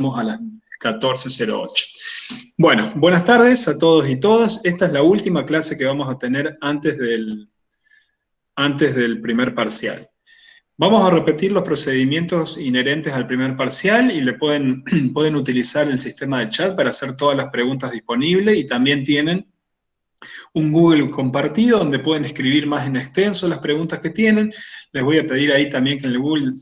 a las 14:08. Bueno, buenas tardes a todos y todas. Esta es la última clase que vamos a tener antes del primer parcial. Vamos a repetir los procedimientos inherentes al primer parcial y pueden utilizar el sistema de chat para hacer todas las preguntas disponibles, y también tienen un Google compartido donde pueden escribir más en extenso las preguntas que tienen. Les voy a pedir ahí también que en el Google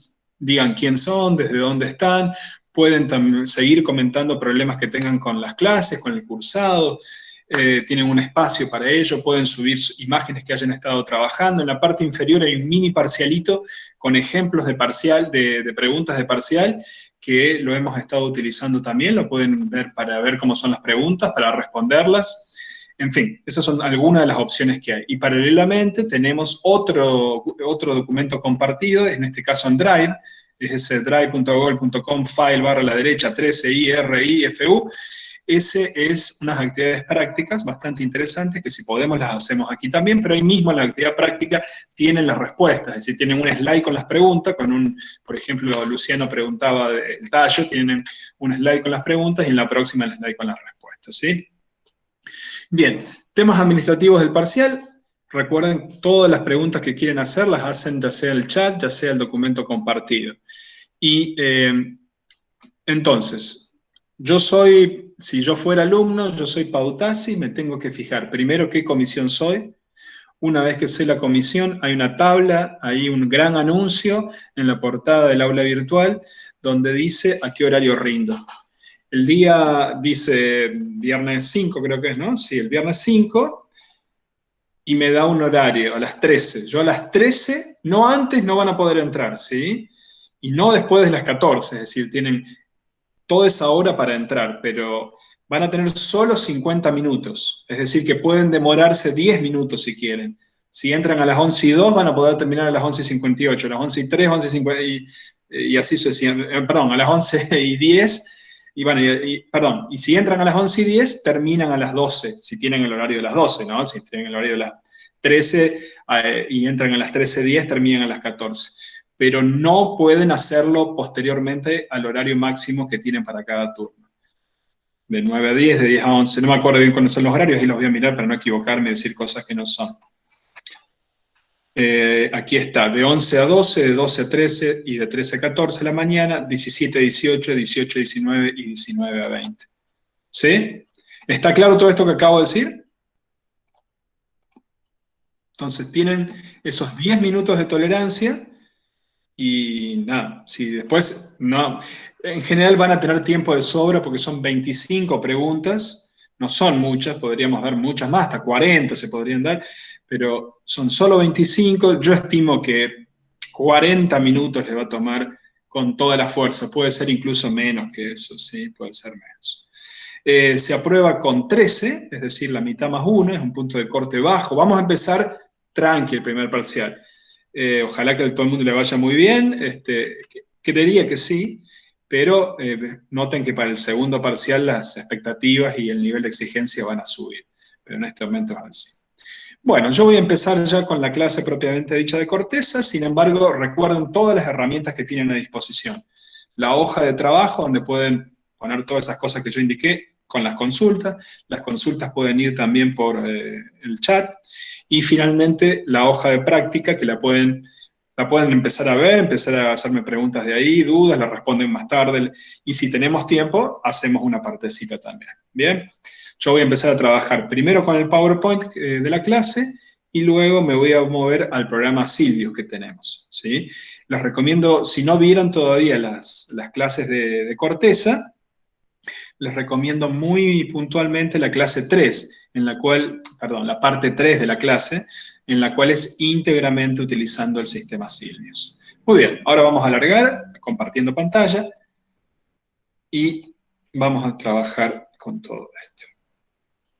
digan quién son, desde dónde están. Pueden también seguir comentando problemas que tengan con las clases, con el cursado. Tienen un espacio para ello, pueden subir imágenes que hayan estado trabajando. En la parte inferior hay un mini parcialito con ejemplos de preguntas de parcial, que lo hemos estado utilizando también. Lo pueden ver para ver cómo son las preguntas, para responderlas. En fin, esas son algunas de las opciones que hay. Y paralelamente tenemos otro documento compartido, en este caso en Drive, es ese drive.google.com, file / a la derecha 13IRIFU. Ese es unas actividades prácticas bastante interesantes que, si podemos, las hacemos aquí también, pero ahí mismo en la actividad práctica tienen las respuestas, es decir, tienen un slide con las preguntas, por ejemplo, Luciano preguntaba del tallo, tienen un slide con las preguntas y en la próxima el slide con las respuestas, ¿sí? Bien, temas administrativos del parcial. Recuerden, todas las preguntas que quieren hacer las hacen ya sea el chat, ya sea el documento compartido. Y entonces, si yo fuera alumno, yo soy Pautasi, me tengo que fijar primero qué comisión soy. Una vez que sé la comisión, hay una tabla, hay un gran anuncio en la portada del aula virtual donde dice a qué horario rindo. El día dice viernes 5, creo que es, ¿no? Sí, el viernes 5, y me da un horario a las 13. Yo a las 13, no antes, no van a poder entrar, ¿sí? Y no después de las 14, es decir, tienen toda esa hora para entrar, pero van a tener solo 50 minutos, es decir, que pueden demorarse 10 minutos si quieren. Si entran a las 11:02, van a poder terminar a las 11:58, a las 11:03, 11:50, y así sucesivamente, perdón, a las 11:10, y si entran a las 11:10, terminan a las 12, si tienen el horario de las 12, ¿no? Si tienen el horario de las 13 y entran a las 13:10, terminan a las 14. Pero no pueden hacerlo posteriormente al horario máximo que tienen para cada turno. De 9 a 10, de 10 a 11, no me acuerdo bien cuáles son los horarios, y los voy a mirar para no equivocarme y decir cosas que no son. Aquí está, de 11 a 12, de 12 a 13 y de 13 a 14 de la mañana, 17 a 18, 18 a 19 y 19 a 20. ¿Sí? ¿Está claro todo esto que acabo de decir? Entonces tienen esos 10 minutos de tolerancia. Y nada, si después no, en general van a tener tiempo de sobra porque son 25 preguntas, no son muchas, podríamos dar muchas más, hasta 40 se podrían dar, pero son solo 25. Yo estimo que 40 minutos le va a tomar con toda la fuerza, puede ser incluso menos que eso, ¿sí? Puede ser menos. Se aprueba con 13, es decir, la mitad más 1, es un punto de corte bajo. Vamos a empezar tranqui el primer parcial. Ojalá que a todo el mundo le vaya muy bien, creería que sí, pero noten que para el segundo parcial las expectativas y el nivel de exigencia van a subir, pero en este momento es así. Bueno, yo voy a empezar ya con la clase propiamente dicha de Corteza. Sin embargo, recuerden todas las herramientas que tienen a disposición. La hoja de trabajo, donde pueden poner todas esas cosas que yo indiqué con las consultas pueden ir también por el chat, y finalmente la hoja de práctica, que la pueden empezar a ver, empezar a hacerme preguntas de ahí, dudas, las responden más tarde, y si tenemos tiempo, hacemos una partecita también. Bien, yo voy a empezar a trabajar primero con el PowerPoint de la clase, y luego me voy a mover al programa Silvio que tenemos, ¿sí? Les recomiendo, si no vieron todavía las clases de Corteza, les recomiendo muy puntualmente la clase 3, la parte 3 de la clase, en la cual es íntegramente utilizando el sistema Silvius. Muy bien, ahora vamos a alargar, compartiendo pantalla, y vamos a trabajar con todo esto.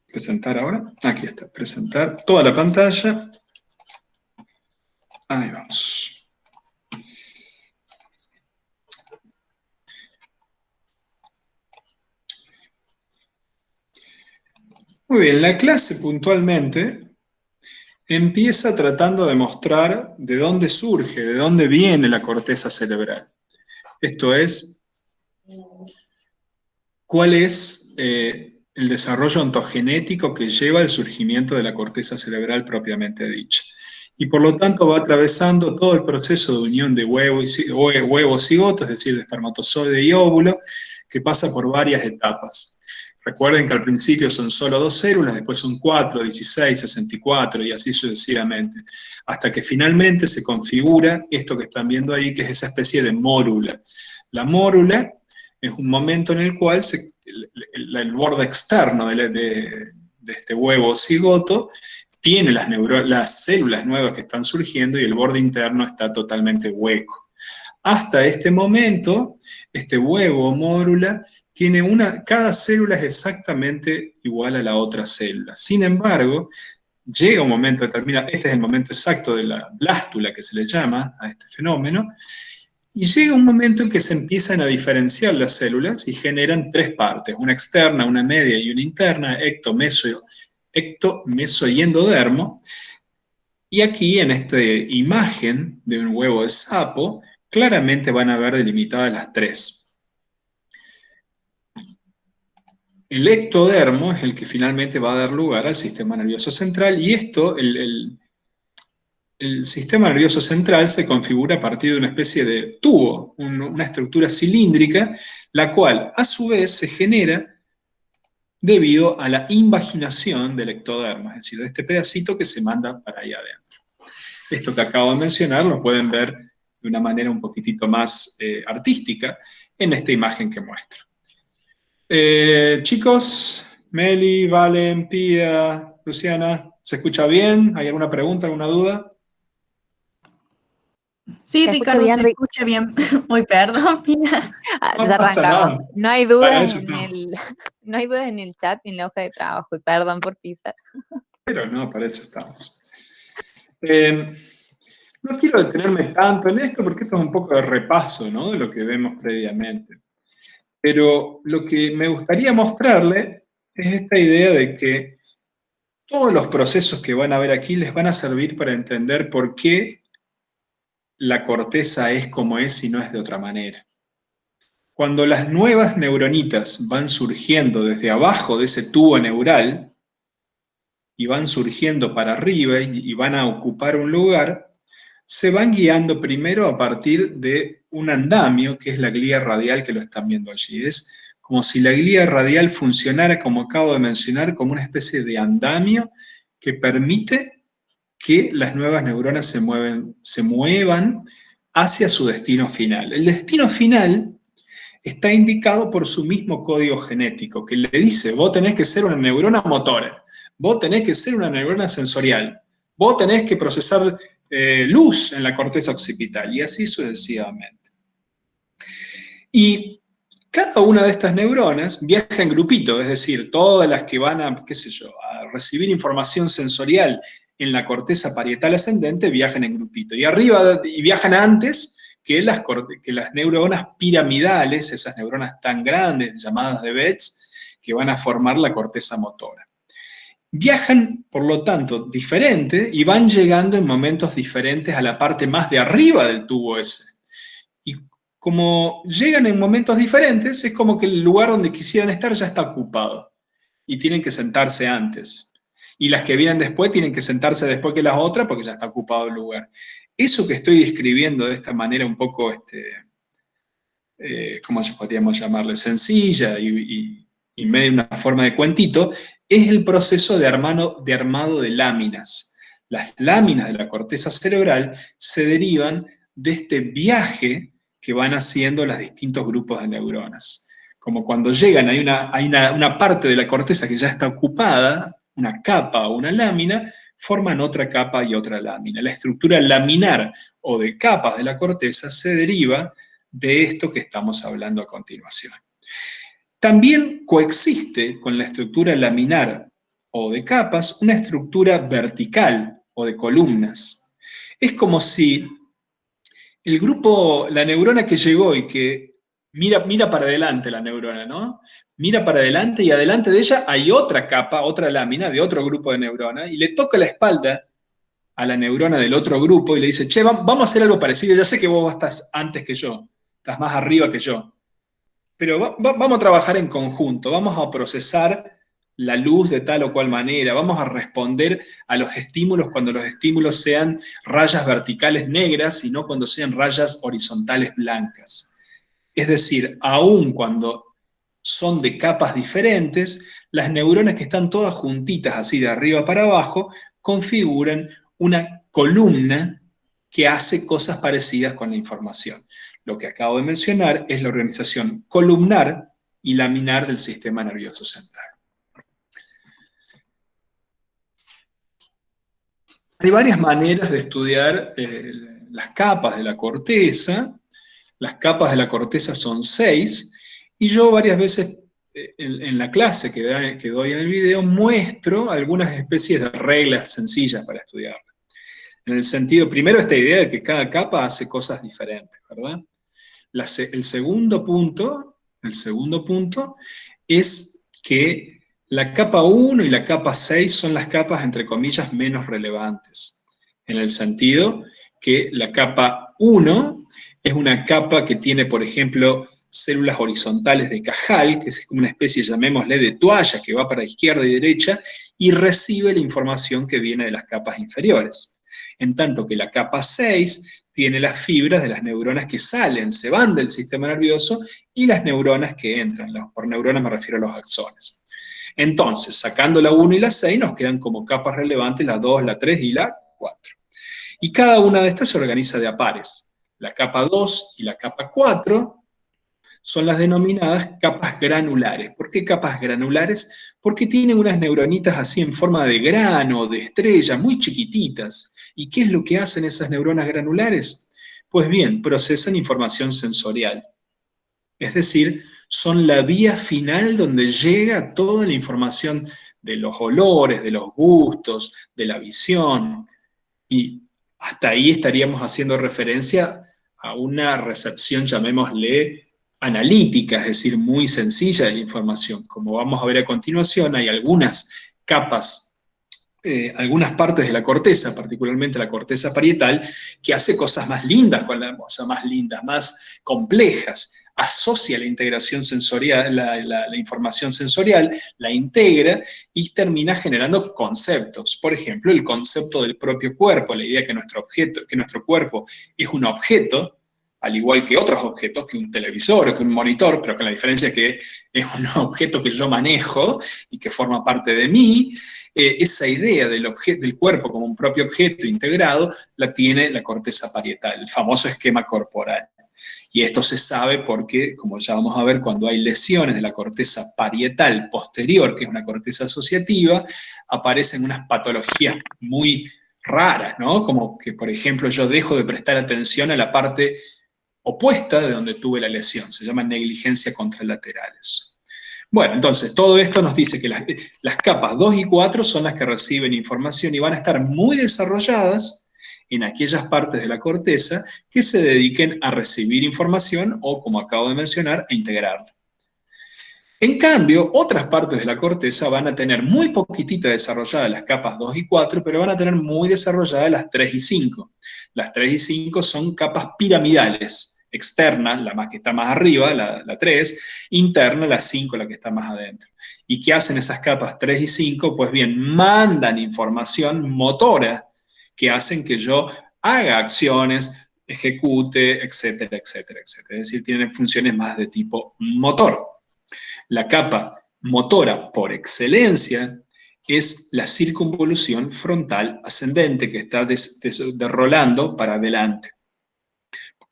Presentar ahora, aquí está, presentar toda la pantalla. Ahí vamos. Muy bien, la clase puntualmente empieza tratando de mostrar de dónde surge, de dónde viene la corteza cerebral. Esto es, cuál es el desarrollo ontogenético que lleva al surgimiento de la corteza cerebral propiamente dicha. Y por lo tanto va atravesando todo el proceso de unión de huevo-cigoto, es decir, de espermatozoide y óvulo, que pasa por varias etapas. Recuerden que al principio son solo 2 células, después son 4, 16, 64 y así sucesivamente, hasta que finalmente se configura esto que están viendo ahí, que es esa especie de mórula. La mórula es un momento en el cual el borde externo de este huevo cigoto tiene las células nuevas que están surgiendo y el borde interno está totalmente hueco. Hasta este momento, este huevo o mórula tiene cada célula es exactamente igual a la otra célula. Sin embargo, llega un momento determinado, este es el momento exacto de la blástula que se le llama a este fenómeno, y llega un momento en que se empiezan a diferenciar las células y generan 3 partes, una externa, una media y una interna, ecto, meso y endodermo. Y aquí en esta imagen de un huevo de sapo, claramente van a ver delimitadas las 3. El ectodermo es el que finalmente va a dar lugar al sistema nervioso central y esto, el sistema nervioso central se configura a partir de una especie de tubo, una estructura cilíndrica, la cual a su vez se genera debido a la invaginación del ectodermo, es decir, de este pedacito que se manda para ahí adentro. Esto que acabo de mencionar lo pueden ver de una manera un poquitito más artística en esta imagen que muestro. Chicos, Meli, Valen, Pía, Luciana, ¿se escucha bien? ¿Hay alguna pregunta, alguna duda? Sí, Se escucha Ricardo, bien, se escucha bien. Uy, perdón, Pina. No ya pasa arrancamos. nada. No hay Bueno, dudas eso en está. no hay dudas en el chat ni en la hoja de trabajo. Y perdón por pisar. Pero no, para eso estamos. No quiero detenerme tanto en esto porque esto es un poco de repaso, ¿no?, de lo que vemos previamente. Pero lo que me gustaría mostrarle es esta idea de que todos los procesos que van a ver aquí les van a servir para entender por qué la corteza es como es y no es de otra manera. Cuando las nuevas neuronitas van surgiendo desde abajo de ese tubo neural y van surgiendo para arriba y van a ocupar un lugar, se van guiando primero a partir de un andamio, que es la glía radial que lo están viendo allí. Es como si la glía radial funcionara, como acabo de mencionar, como una especie de andamio que permite que las nuevas neuronas se muevan hacia su destino final. El destino final está indicado por su mismo código genético, que le dice, vos tenés que ser una neurona motora, vos tenés que ser una neurona sensorial, vos tenés que procesar luz en la corteza occipital, y así sucesivamente. Y cada una de estas neuronas viaja en grupito, es decir, todas las que van a, qué sé yo, a recibir información sensorial en la corteza parietal ascendente viajan en grupito. Y arriba, y viajan antes que las neuronas piramidales, esas neuronas tan grandes, llamadas de Betz, que van a formar la corteza motora. Viajan, por lo tanto, diferente y van llegando en momentos diferentes a la parte más de arriba del tubo ese. Y como llegan en momentos diferentes, es como que el lugar donde quisieran estar ya está ocupado y tienen que sentarse antes. Y las que vienen después tienen que sentarse después que las otras porque ya está ocupado el lugar. Eso que estoy describiendo de esta manera un poco, ¿cómo podríamos llamarle? Sencilla y medio una forma de cuentito, es el proceso de armado de láminas. Las láminas de la corteza cerebral se derivan de este viaje que van haciendo los distintos grupos de neuronas. Como cuando llegan, hay una parte de la corteza que ya está ocupada, una capa o una lámina, forman otra capa y otra lámina. La estructura laminar o de capas de la corteza se deriva de esto que estamos hablando a continuación. También coexiste con la estructura laminar o de capas una estructura vertical o de columnas. Es como si el grupo, la neurona que llegó y que mira para adelante la neurona, ¿no? Mira para adelante y adelante de ella hay otra capa, otra lámina de otro grupo de neuronas y le toca la espalda a la neurona del otro grupo y le dice, che, vamos a hacer algo parecido, ya sé que vos estás antes que yo, estás más arriba que yo. pero vamos a trabajar en conjunto, vamos a procesar la luz de tal o cual manera, vamos a responder a los estímulos cuando los estímulos sean rayas verticales negras y no cuando sean rayas horizontales blancas. Es decir, aun cuando son de capas diferentes, las neuronas que están todas juntitas así de arriba para abajo configuran una columna que hace cosas parecidas con la información. Lo que acabo de mencionar es la organización columnar y laminar del sistema nervioso central. Hay varias maneras de estudiar las capas de la corteza. Las capas de la corteza son 6, y yo varias veces en la clase que doy en el video muestro algunas especies de reglas sencillas para estudiarla. En el sentido, primero, esta idea de que cada capa hace cosas diferentes, ¿verdad? El segundo punto es que la capa 1 y la capa 6 son las capas, entre comillas, menos relevantes. En el sentido que la capa 1 es una capa que tiene, por ejemplo, células horizontales de Cajal, que es como una especie, llamémosle, de toalla que va para izquierda y derecha y recibe la información que viene de las capas inferiores. En tanto que la capa 6 tiene las fibras de las neuronas que salen, se van del sistema nervioso, y las neuronas que entran. Por neuronas me refiero a los axones. Entonces, sacando la 1 y la 6, nos quedan como capas relevantes la 2, la 3 y la 4. Y cada una de estas se organiza de a pares. La capa 2 y la capa 4 son las denominadas capas granulares. ¿Por qué capas granulares? Porque tienen unas neuronitas así en forma de grano, de estrella, muy chiquititas. ¿Y qué es lo que hacen esas neuronas granulares? Pues bien, procesan información sensorial. Es decir, son la vía final donde llega toda la información de los olores, de los gustos, de la visión. Y hasta ahí estaríamos haciendo referencia a una recepción, llamémosle, analítica, es decir, muy sencilla de la información. Como vamos a ver a continuación, hay algunas capas, algunas partes de la corteza, particularmente la corteza parietal, que hace cosas más lindas con la, o sea, más lindas, más complejas. Asocia la integración sensorial, la información sensorial, la integra y termina generando conceptos. Por ejemplo, el concepto del propio cuerpo, la idea que nuestro cuerpo es un objeto, al igual que otros objetos, que un televisor o que un monitor, pero con la diferencia que es un objeto que yo manejo y que forma parte de mí. Esa idea del cuerpo como un propio objeto integrado la tiene la corteza parietal, el famoso esquema corporal. Y esto se sabe porque, como ya vamos a ver, cuando hay lesiones de la corteza parietal posterior, que es una corteza asociativa, aparecen unas patologías muy raras, ¿no? Como que, por ejemplo, yo dejo de prestar atención a la parte opuesta de donde tuve la lesión. Se llama negligencia contralaterales. Bueno, entonces, todo esto nos dice que las capas 2 y 4 son las que reciben información y van a estar muy desarrolladas en aquellas partes de la corteza que se dediquen a recibir información o, como acabo de mencionar, a integrarla. En cambio, otras partes de la corteza van a tener muy poquitita desarrolladas las capas 2 y 4, pero van a tener muy desarrolladas las 3 y 5. Las 3 y 5 son capas piramidales, externa, la más que está más arriba, la 3, interna, la 5, la que está más adentro. ¿Y qué hacen esas capas 3 y 5? Pues bien, mandan información motora que hacen que yo haga acciones, ejecute, etcétera, etcétera, etcétera. Es decir, tienen funciones más de tipo motor. La capa motora por excelencia es la circunvolución frontal ascendente que está derrolando para adelante.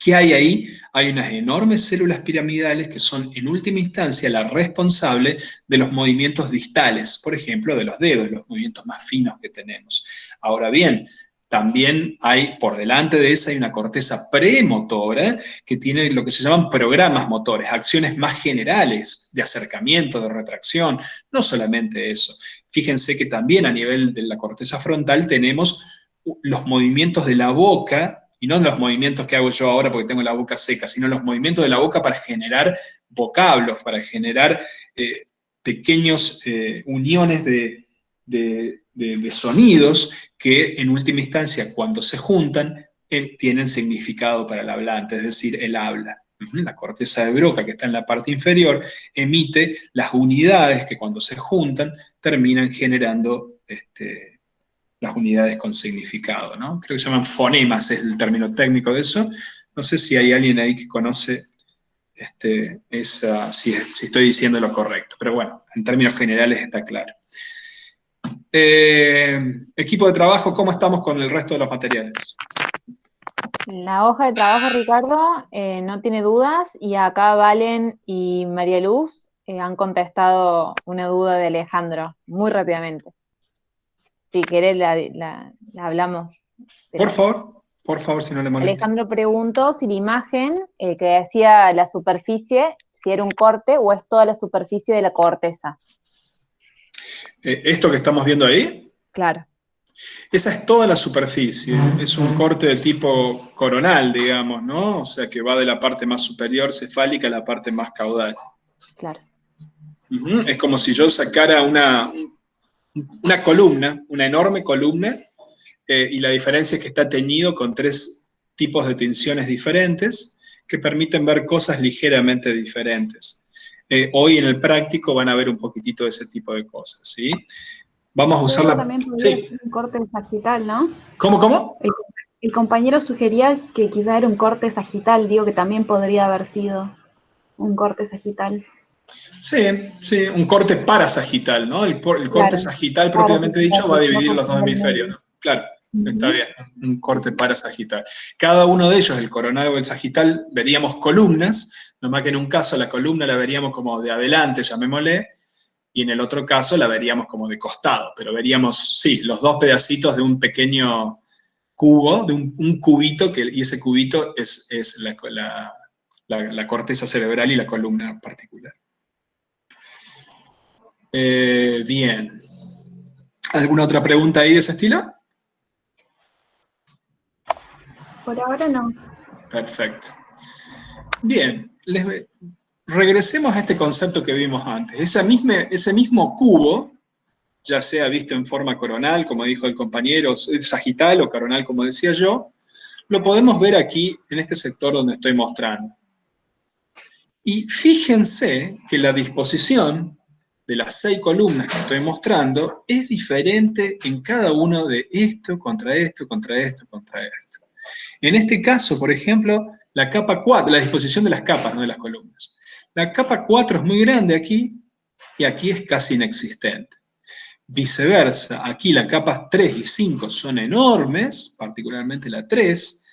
¿Qué hay ahí? Hay unas enormes células piramidales que son en última instancia la responsable de los movimientos distales, por ejemplo, de los dedos, los movimientos más finos que tenemos. Ahora bien, también hay, por delante de esa, hay una corteza premotora que tiene lo que se llaman programas motores, acciones más generales de acercamiento, de retracción, no solamente eso. Fíjense que también a nivel de la corteza frontal tenemos los movimientos de la boca, y no los movimientos que hago yo ahora porque tengo la boca seca, sino los movimientos de la boca para generar vocablos, para generar pequeñas uniones de sonidos que en última instancia, cuando se juntan, tienen significado para el hablante, es decir, el habla. La corteza de Broca, que está en la parte inferior, emite las unidades que cuando se juntan terminan generando las unidades con significado, ¿no? Creo que se llaman fonemas, es el término técnico de eso. No sé si hay alguien ahí que conoce si estoy diciendo lo correcto, pero bueno, en términos generales está claro. Equipo de trabajo, ¿cómo estamos con el resto de los materiales? La hoja de trabajo, Ricardo, no tiene dudas, y acá Valen y María Luz han contestado una duda de Alejandro muy rápidamente. Si querés, la hablamos. Por favor, si no le molesta. Alejandro preguntó si la imagen que decía la superficie, si era un corte o es toda la superficie de la corteza. ¿Esto que estamos viendo ahí? Claro. Esa es toda la superficie, es un corte de tipo coronal, digamos, ¿no? O sea, que va de la parte más superior cefálica a la parte más caudal. Claro. Es como si yo sacara una columna, una enorme columna, y la diferencia es que está teñido con 3 tipos de tinciones diferentes que permiten ver cosas ligeramente diferentes. Hoy en el práctico van a ver un poquitito de ese tipo de cosas, ¿sí? Vamos a usar la... También podría Sí. ser un corte sagital, ¿no? ¿Cómo? El compañero sugería que quizá era un corte sagital, digo que también podría haber sido un corte sagital. Sí, un corte parasagital, ¿no? El corte Claro, sagital, propiamente dicho, va a dividir los 2 del hemisferios, medio. ¿no? Claro, está bien, un corte parasagital. Cada uno de ellos, el coronal o el sagital, veríamos columnas, nomás que en un caso la columna la veríamos como de adelante, llamémosle, y en el otro caso la veríamos como de costado, pero veríamos, sí, los 2 pedacitos de un pequeño cubo, de un cubito, y ese cubito es la corteza cerebral y la columna particular. Bien. ¿Alguna otra pregunta ahí de ese estilo? Por ahora no. Perfecto. Bien, regresemos a este concepto que vimos antes. Ese mismo cubo, ya sea visto en forma coronal, como dijo el compañero, sagital o coronal, como decía yo, lo podemos ver aquí en este sector donde estoy mostrando. Y fíjense que la disposición de las 6 columnas que estoy mostrando es diferente en cada uno de esto, contra esto, contra esto, contra esto. En este caso, por ejemplo, la capa 4, la disposición de las capas, no de las columnas. La capa 4 es muy grande aquí, y aquí es casi inexistente. Viceversa, aquí las capas 3 y 5 son enormes, particularmente la 3,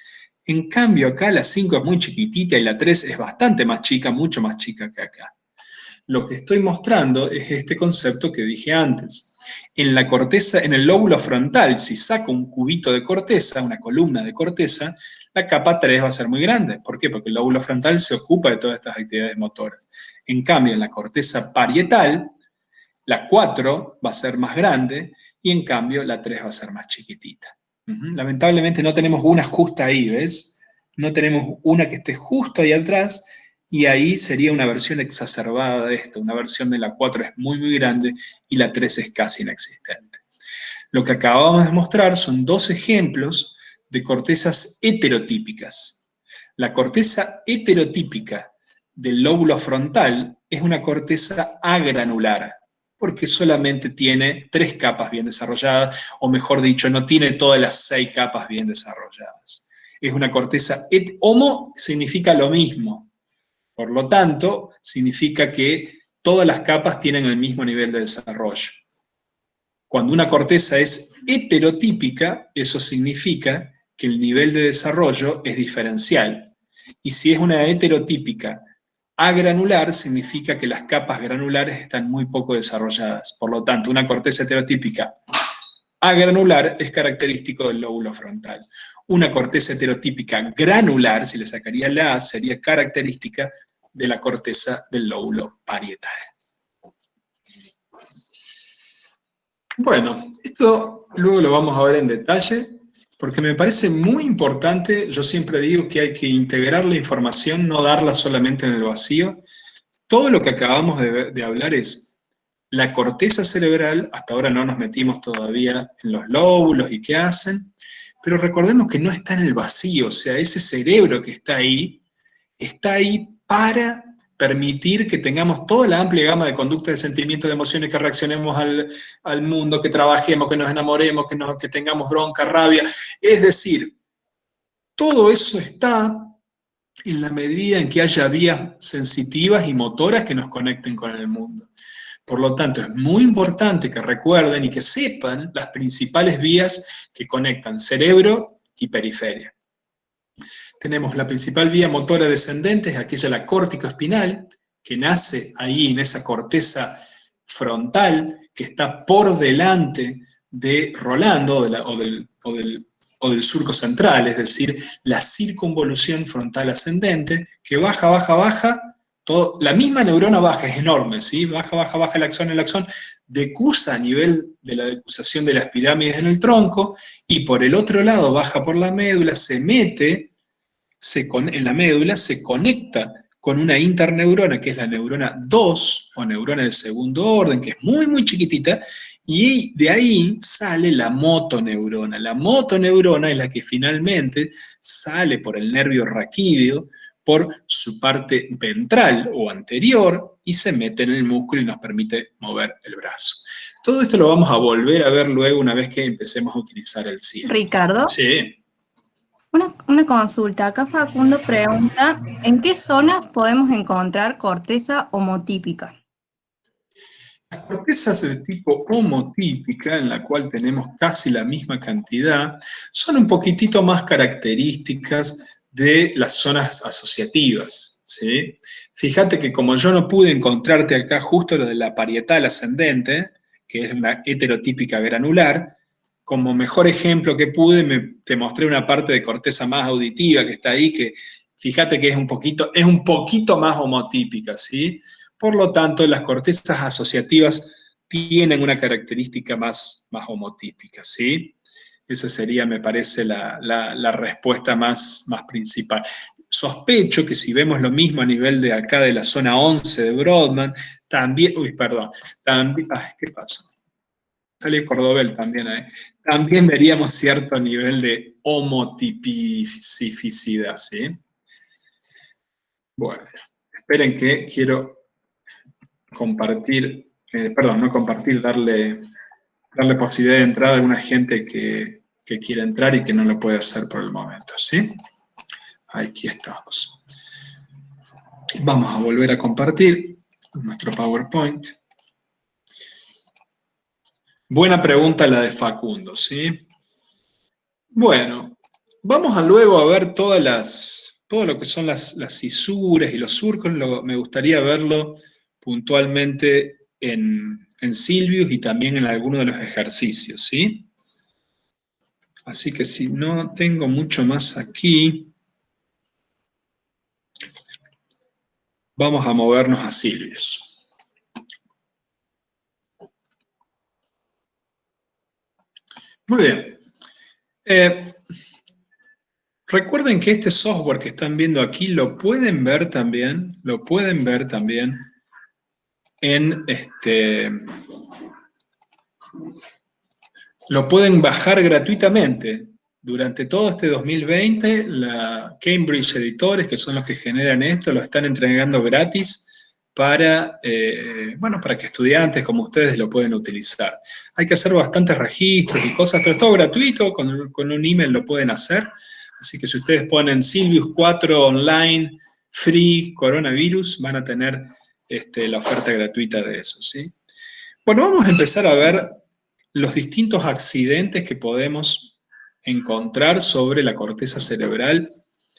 en cambio acá la 5 es muy chiquitita y la 3 es bastante más chica, mucho más chica que acá. Lo que estoy mostrando es este concepto que dije antes. En la corteza, en el lóbulo frontal, si saco un cubito de corteza, una columna de corteza, la capa 3 va a ser muy grande. ¿Por qué? Porque el lóbulo frontal se ocupa de todas estas actividades motoras. En cambio, en la corteza parietal, la 4 va a ser más grande y en cambio la 3 va a ser más chiquitita. Lamentablemente no tenemos una justa ahí, ¿ves? No tenemos una que esté justo ahí atrás, y ahí sería una versión exacerbada de esto. Una versión de la 4 es muy, muy grande y la 3 es casi inexistente. Lo que acabamos de mostrar son 2 ejemplos de cortezas heterotípicas. La corteza heterotípica del lóbulo frontal es una corteza agranular, porque solamente tiene 3 capas bien desarrolladas, o mejor dicho, no tiene todas las 6 capas bien desarrolladas. Es una corteza homo, significa lo mismo. Por lo tanto, significa que todas las capas tienen el mismo nivel de desarrollo. Cuando una corteza es heterotípica, eso significa que el nivel de desarrollo es diferencial. Y si es una heterotípica agranular, significa que las capas granulares están muy poco desarrolladas. Por lo tanto, una corteza heterotípica agranular es característico del lóbulo frontal. Una corteza heterotípica granular, si le sacaría la A, sería característica de la corteza del lóbulo parietal. Bueno, esto luego lo vamos a ver en detalle, porque me parece muy importante. Yo siempre digo que hay que integrar la información, no darla solamente en el vacío. Todo lo que acabamos de hablar es la corteza cerebral. Hasta ahora no nos metimos todavía en los lóbulos y qué hacen, pero recordemos que no está en el vacío. O sea, ese cerebro que está ahí está ahí para permitir que tengamos toda la amplia gama de conductas, de sentimientos, de emociones, que reaccionemos al mundo, que trabajemos, que nos enamoremos, que tengamos bronca, rabia. Es decir, todo eso está en la medida en que haya vías sensitivas y motoras que nos conecten con el mundo. Por lo tanto, es muy importante que recuerden y que sepan las principales vías que conectan cerebro y periferia. Tenemos la principal vía motora descendente, es aquella, la córtico-espinal, que nace ahí en esa corteza frontal que está por delante de Rolando o del surco central, es decir, la circunvolución frontal ascendente, que baja, baja, baja, la misma neurona baja, es enorme, ¿sí? Baja, baja, baja el axón, decusa a nivel de la decusación de las pirámides en el tronco, y por el otro lado baja por la médula, se mete en la médula, se conecta con una interneurona, que es la neurona 2, o neurona del segundo orden, que es muy, muy chiquitita, y de ahí sale la motoneurona. La motoneurona es la que finalmente sale por el nervio raquídeo, por su parte ventral o anterior, y se mete en el músculo y nos permite mover el brazo. Todo esto lo vamos a volver a ver luego una vez que empecemos a utilizar el cierre. Ricardo. Sí. Una consulta. Acá Facundo pregunta, ¿en qué zonas podemos encontrar corteza homotípica? Las cortezas de tipo homotípica, en la cual tenemos casi la misma cantidad, son un poquitito más características de las zonas asociativas, ¿sí? Fíjate que como yo no pude encontrarte acá justo lo de la parietal ascendente, que es una heterotípica granular, como mejor ejemplo que pude, te mostré una parte de corteza más auditiva que está ahí, que fíjate que es un poquito más homotípica, ¿sí? Por lo tanto, las cortezas asociativas tienen una característica más homotípica, ¿sí? Esa sería, me parece, la respuesta más principal. Sospecho que si vemos lo mismo a nivel de acá, de la zona 11 de Brodmann, también, ¿qué pasó? Sale Cordobel también ahí. También veríamos cierto nivel de homotipicidad, ¿sí? Bueno, esperen que quiero compartir, darle posibilidad de entrada a alguna gente que quiere entrar y que no lo puede hacer por el momento, ¿sí? Aquí estamos. Vamos a volver a compartir nuestro PowerPoint. Buena pregunta la de Facundo, ¿sí? Bueno, vamos luego a ver todo lo que son las cisuras y los surcos. Me gustaría verlo puntualmente en Silvius y también en algunos de los ejercicios, ¿sí? Así que si no tengo mucho más aquí, vamos a movernos a Silvius. Muy bien. Recuerden que este software que están viendo aquí lo pueden ver también lo pueden bajar gratuitamente. Durante todo este 2020, la Cambridge Editores, que son los que generan esto, lo están entregando gratis para que estudiantes como ustedes lo puedan utilizar. Hay que hacer bastantes registros y cosas, pero es todo gratuito, con un email lo pueden hacer. Así que si ustedes ponen Silvius 4 online, free, coronavirus, van a tener la oferta gratuita de eso, ¿sí? Bueno, vamos a empezar a ver los distintos accidentes que podemos encontrar sobre la corteza cerebral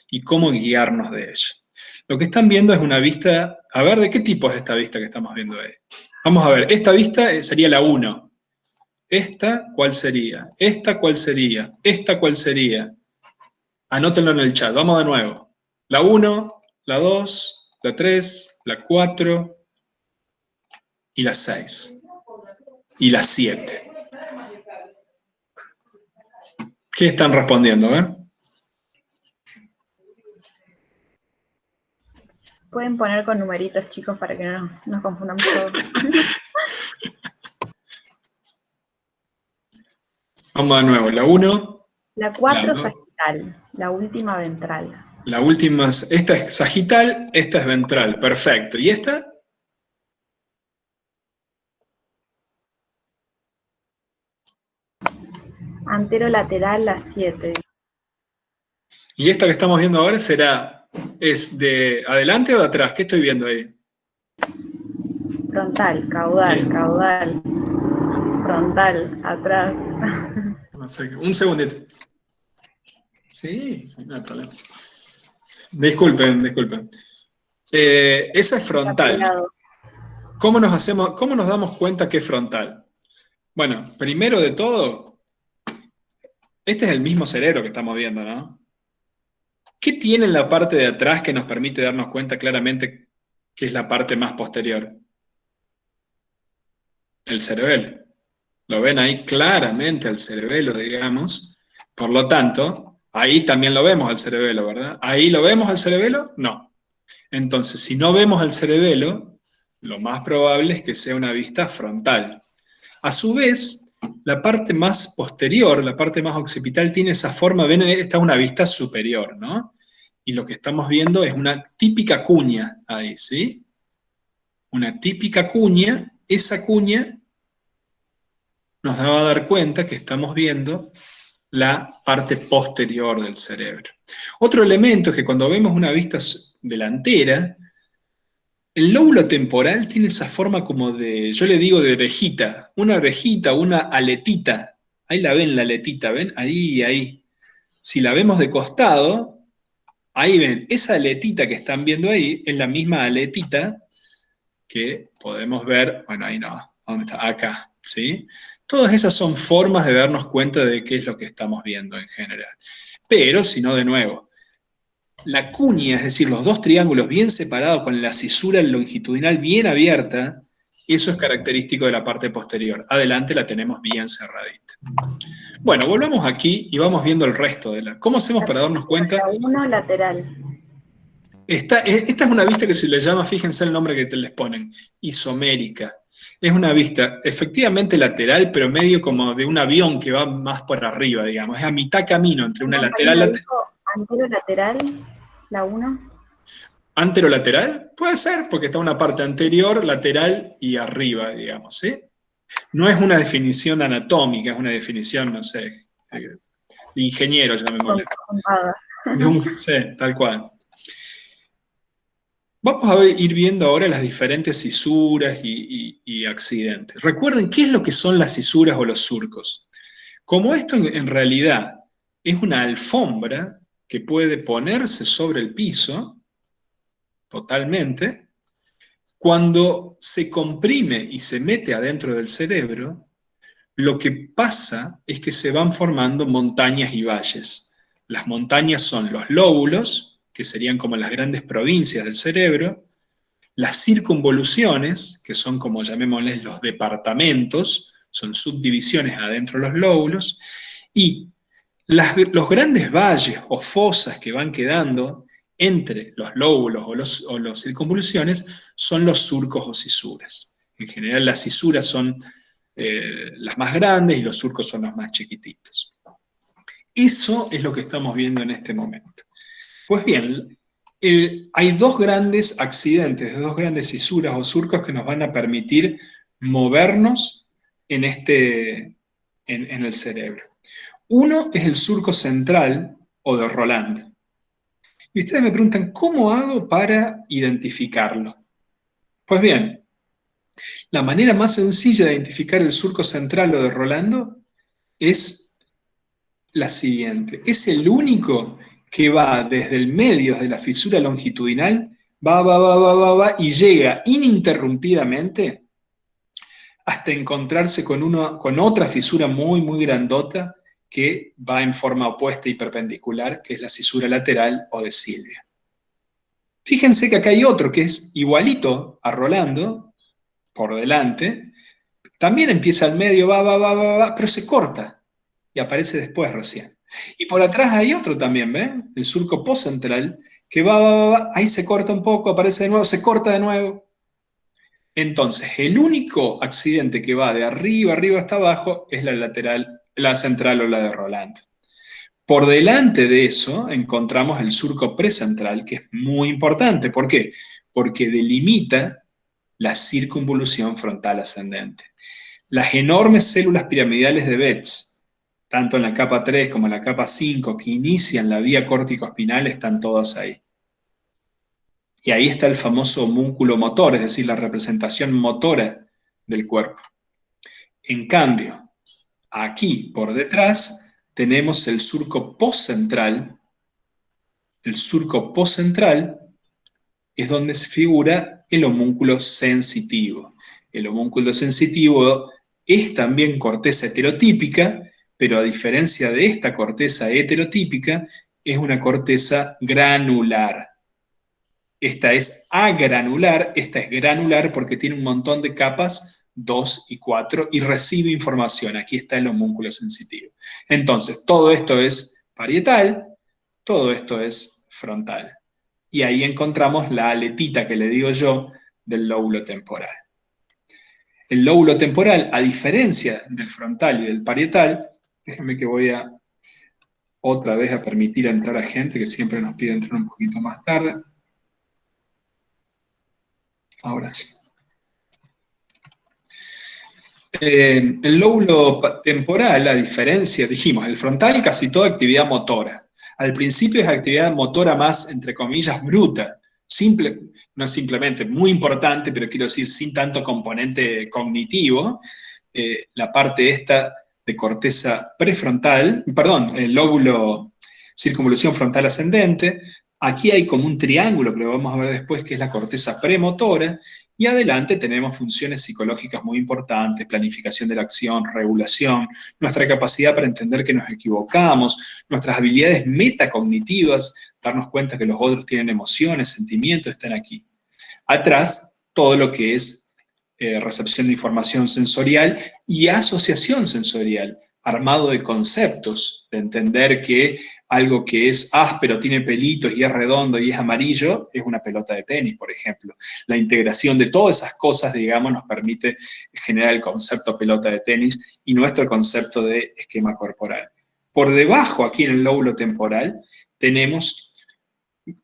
y cómo guiarnos de ella. Lo que están viendo es una vista, a ver, ¿de qué tipo es esta vista que estamos viendo ahí? Vamos a ver, esta vista sería la 1. ¿Esta cuál sería? ¿Esta cuál sería? ¿Esta cuál sería? Anótenlo en el chat, vamos de nuevo. La 1, la 2, la 3, la 4 y la 6. Y la 7. ¿Qué están respondiendo? A ver. Pueden poner con numeritos, chicos, para que no nos confundamos todos. Vamos de nuevo. La 1. La 4 sagital, la última ventral. La última, esta es sagital, esta es ventral, perfecto. ¿Y esta? Anterolateral, la 7. ¿Y esta que estamos viendo ahora es de adelante o de atrás? ¿Qué estoy viendo ahí? Frontal, caudal, Bien. caudal, frontal, atrás. No sé, un segundito. Sí, no hay problema. Disculpen. Esa es Está frontal. pegado. ¿Cómo nos damos cuenta que es frontal? Bueno, primero de todo, este es el mismo cerebro que estamos viendo, ¿no? ¿Qué tiene en la parte de atrás que nos permite darnos cuenta claramente que es la parte más posterior? El cerebelo. Lo ven ahí claramente al cerebelo, digamos. Por lo tanto, ahí también lo vemos al cerebelo, ¿verdad? ¿Ahí lo vemos al cerebelo? No. Entonces, si no vemos al cerebelo, lo más probable es que sea una vista frontal. A su vez, la parte más posterior, la parte más occipital, tiene esa forma, ven, esta es una vista superior, ¿no? Y lo que estamos viendo es una típica cuña ahí, ¿sí? Una típica cuña, esa cuña nos va a dar cuenta que estamos viendo la parte posterior del cerebro. Otro elemento es que cuando vemos una vista delantera, el lóbulo temporal tiene esa forma como de, yo le digo de orejita, una aletita. Ahí la ven, la aletita, ¿ven? Ahí. Si la vemos de costado, ahí ven, esa aletita que están viendo ahí es la misma aletita que podemos ver, bueno, ahí no, ¿dónde está? Acá, ¿sí? Todas esas son formas de darnos cuenta de qué es lo que estamos viendo en general. Pero, si no, de nuevo, la cuña, es decir, los dos triángulos bien separados con la cisura longitudinal bien abierta, eso es característico de la parte posterior. Adelante la tenemos bien cerradita. Bueno, volvamos aquí y vamos viendo el resto de la... ¿Cómo hacemos para darnos cuenta? La 1 lateral. Esta es una vista que se le llama, fíjense el nombre que les ponen, isomérica. Es una vista efectivamente lateral, pero medio como de un avión que va más por arriba, digamos. Es a mitad camino entre una lateral... Anterolateral, la 1. ¿Anterolateral? Puede ser, porque está una parte anterior, lateral y arriba, digamos, ¿sí? No es una definición anatómica, es una definición, no sé, de ingeniero, llamémosle. Sí, tal cual. Vamos a ir viendo ahora las diferentes cisuras y accidentes. Recuerden, ¿qué es lo que son las cisuras o los surcos? Como esto en realidad es una alfombra que puede ponerse sobre el piso, totalmente, cuando se comprime y se mete adentro del cerebro, lo que pasa es que se van formando montañas y valles. Las montañas son los lóbulos, que serían como las grandes provincias del cerebro, las circunvoluciones, que son como llamémosles los departamentos, son subdivisiones adentro de los lóbulos, y los grandes valles o fosas que van quedando entre los lóbulos o las circunvoluciones son los surcos o cisuras. En general las cisuras son las más grandes y los surcos son los más chiquititos. Eso es lo que estamos viendo en este momento. Pues bien, hay dos grandes accidentes, dos grandes cisuras o surcos que nos van a permitir movernos en el cerebro. Uno es el surco central o de Roland. Y ustedes me preguntan, ¿cómo hago para identificarlo? Pues bien, la manera más sencilla de identificar el surco central o de Rolando es la siguiente. Es el único que va desde el medio de la fisura longitudinal, va y llega ininterrumpidamente hasta encontrarse con otra fisura muy, muy grandota que va en forma opuesta y perpendicular, que es la cisura lateral o de Silvia. Fíjense que acá hay otro que es igualito a Rolando, por delante, también empieza al medio, va, pero se corta y aparece después recién. Y por atrás hay otro también, ¿ven? El surco postcentral, que va, ahí se corta un poco, aparece de nuevo, se corta de nuevo. Entonces, el único accidente que va de arriba hasta abajo es la lateral, la central o la de Roland. Por delante de eso encontramos el surco precentral, que es muy importante. ¿Por qué? Porque delimita la circunvolución frontal ascendente. Las enormes células piramidales de Betz, tanto en la capa 3 como en la capa 5, que inician la vía córtico-espinal, están todas ahí. Y ahí está el famoso homúnculo motor, es decir, la representación motora del cuerpo. En cambio, aquí por detrás tenemos el surco postcentral. El surco postcentral es donde se figura el homúnculo sensitivo. El homúnculo sensitivo es también corteza heterotípica, pero a diferencia de esta corteza heterotípica, es una corteza granular. Esta es agranular, esta es granular porque tiene un montón de capas, 2 y 4, y recibe información. Aquí está el homúnculo sensitivo. Entonces, todo esto es parietal, todo esto es frontal. Y ahí encontramos la aletita que le digo yo del lóbulo temporal. El lóbulo temporal, a diferencia del frontal y del parietal, déjame que voy a otra vez a permitir entrar a gente que siempre nos pide entrar un poquito más tarde. Ahora sí. El lóbulo temporal, a diferencia, dijimos, el frontal casi toda actividad motora. Al principio es actividad motora más, entre comillas, bruta. Simple, no simplemente, muy importante, pero quiero decir, sin tanto componente cognitivo. La parte esta de corteza prefrontal, perdón, el lóbulo circunvolución frontal ascendente. Aquí hay como un triángulo que lo vamos a ver después, que es la corteza premotora. Y adelante tenemos funciones psicológicas muy importantes, planificación de la acción, regulación, nuestra capacidad para entender que nos equivocamos, nuestras habilidades metacognitivas, darnos cuenta que los otros tienen emociones, sentimientos, están aquí. Atrás, todo lo que es recepción de información sensorial y asociación sensorial, armado de conceptos, de entender que algo que es áspero, tiene pelitos y es redondo y es amarillo, es una pelota de tenis, por ejemplo. La integración de todas esas cosas, digamos, nos permite generar el concepto pelota de tenis y nuestro concepto de esquema corporal. Por debajo, aquí en el lóbulo temporal, tenemos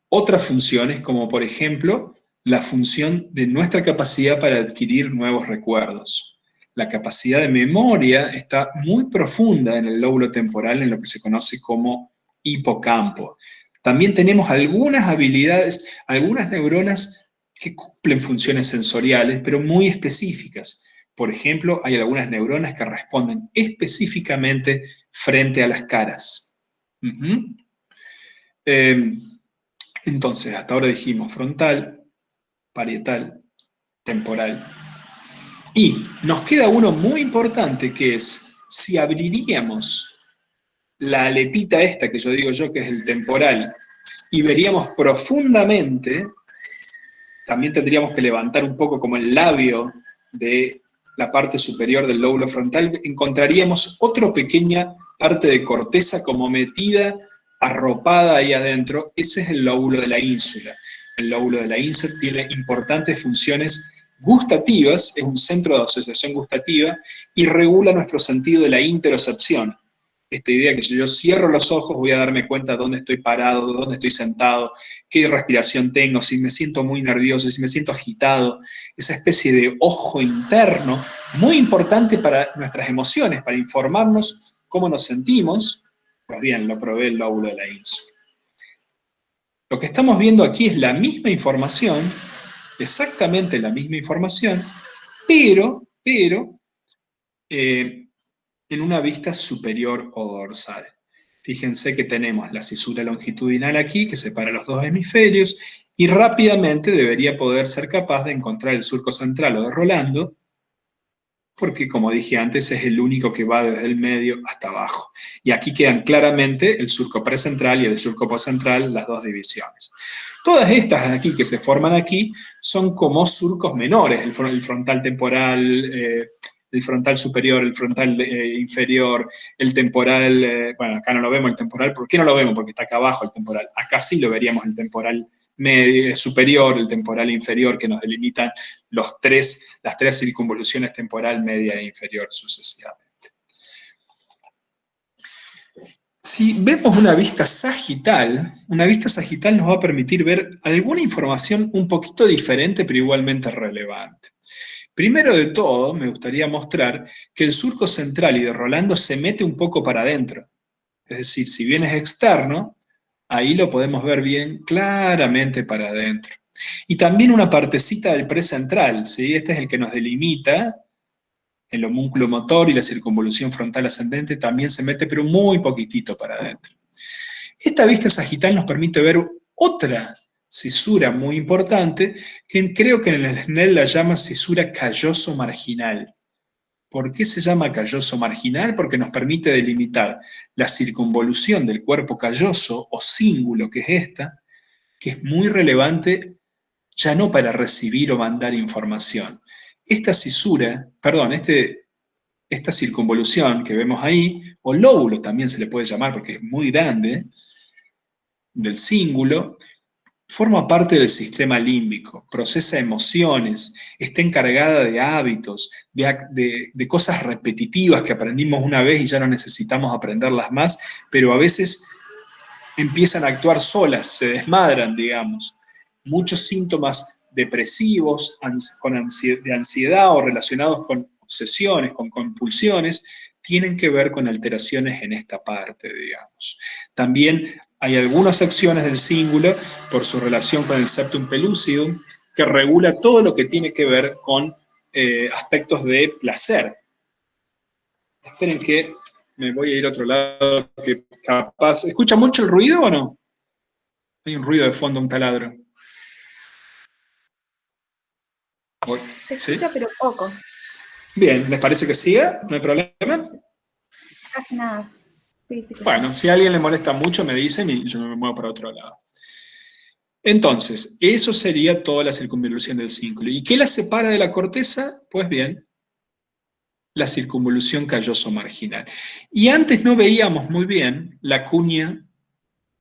otras funciones, como por ejemplo, la función de nuestra capacidad para adquirir nuevos recuerdos. La capacidad de memoria está muy profunda en el lóbulo temporal, en lo que se conoce como hipocampo. También tenemos algunas habilidades, algunas neuronas que cumplen funciones sensoriales, pero muy específicas. Por ejemplo, hay algunas neuronas que responden específicamente frente a las caras. Entonces, hasta ahora dijimos frontal, parietal, temporal. Y nos queda uno muy importante, que es, si abriríamos la aletita esta que yo digo yo, que es el temporal, y veríamos profundamente, también tendríamos que levantar un poco como el labio de la parte superior del lóbulo frontal, encontraríamos otra pequeña parte de corteza como metida, arropada ahí adentro. Ese es el lóbulo de la ínsula. El lóbulo de la ínsula tiene importantes funciones gustativas, es un centro de asociación gustativa y regula nuestro sentido de la interocepción. Esta idea que si yo cierro los ojos voy a darme cuenta de dónde estoy parado, de dónde estoy sentado, qué respiración tengo, si me siento muy nervioso, si me siento agitado. Esa especie de ojo interno, muy importante para nuestras emociones, para informarnos cómo nos sentimos. Pues bien, lo provee el lóbulo de la ínsula. Lo que estamos viendo aquí es la misma información, exactamente la misma información, pero en una vista superior o dorsal. Fíjense que tenemos la cisura longitudinal aquí, que separa los dos hemisferios, y rápidamente debería poder ser capaz de encontrar el surco central o de Rolando, porque como dije antes, es el único que va desde el medio hasta abajo. Y aquí quedan claramente el surco precentral y el surco postcentral, las dos divisiones. Todas estas aquí que se forman aquí son como surcos menores, el frontal temporal, el frontal superior, el frontal inferior, el temporal, bueno, acá no lo vemos el temporal. ¿Por qué no lo vemos? Porque está acá abajo el temporal. Acá sí lo veríamos el temporal superior, el temporal inferior, que nos delimitan las tres circunvoluciones temporal, media e inferior sucesivamente. Si vemos una vista sagital nos va a permitir ver alguna información un poquito diferente, pero igualmente relevante. Primero de todo, me gustaría mostrar que el surco central y de Rolando se mete un poco para adentro. Es decir, si bien es externo, ahí lo podemos ver bien claramente para adentro. Y también una partecita del precentral, ¿sí? Este es el que nos delimita el homúnculo motor y la circunvolución frontal ascendente, también se mete, pero muy poquitito para adentro. Esta vista sagital nos permite ver otra cisura muy importante, que creo que en el SNEL la llama cisura calloso marginal. ¿Por qué se llama calloso marginal? Porque nos permite delimitar la circunvolución del cuerpo calloso o cíngulo, que es esta, que es muy relevante ya no para recibir o mandar información. Esta cisura, perdón, esta circunvolución que vemos ahí, o lóbulo también se le puede llamar porque es muy grande, del cíngulo, forma parte del sistema límbico, procesa emociones, está encargada de hábitos, de cosas repetitivas que aprendimos una vez y ya no necesitamos aprenderlas más, pero a veces empiezan a actuar solas, se desmadran, digamos. Muchos síntomas depresivos, de ansiedad o relacionados con obsesiones, con compulsiones, tienen que ver con alteraciones en esta parte, digamos. También hay algunas acciones del cíngulo, por su relación con el septum pellucidum, que regula todo lo que tiene que ver con aspectos de placer. Esperen que me voy a ir a otro lado, que capaz... ¿Escucha mucho el ruido o no? Hay un ruido de fondo, un taladro. Se ¿Sí? escucha, pero poco. Bien, ¿les parece que siga? ¿No hay problema? Casi nada. Sí, sí, Bueno, si a alguien le molesta mucho, me dicen y yo me muevo para otro lado. Entonces, eso sería toda la circunvolución del cíngulo. ¿Y qué la separa de la corteza? Pues bien, la circunvolución calloso marginal. Y antes no veíamos muy bien la cuña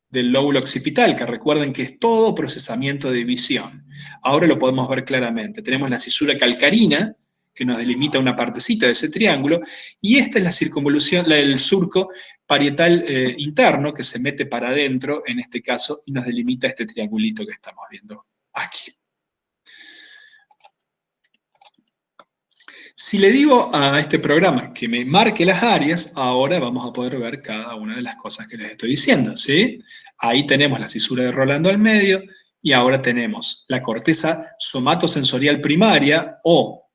del lóbulo occipital, que recuerden que es todo procesamiento de visión. Ahora lo podemos ver claramente. Tenemos la cisura calcarina, que nos delimita una partecita de ese triángulo, y esta es la circunvolución, el surco parietal interno, que se mete para adentro, en este caso, y nos delimita este triangulito que estamos viendo aquí. Si le digo a este programa que me marque las áreas, ahora vamos a poder ver cada una de las cosas que les estoy diciendo, ¿sí? Ahí tenemos la cisura de Rolando al medio, y ahora tenemos la corteza somatosensorial primaria, o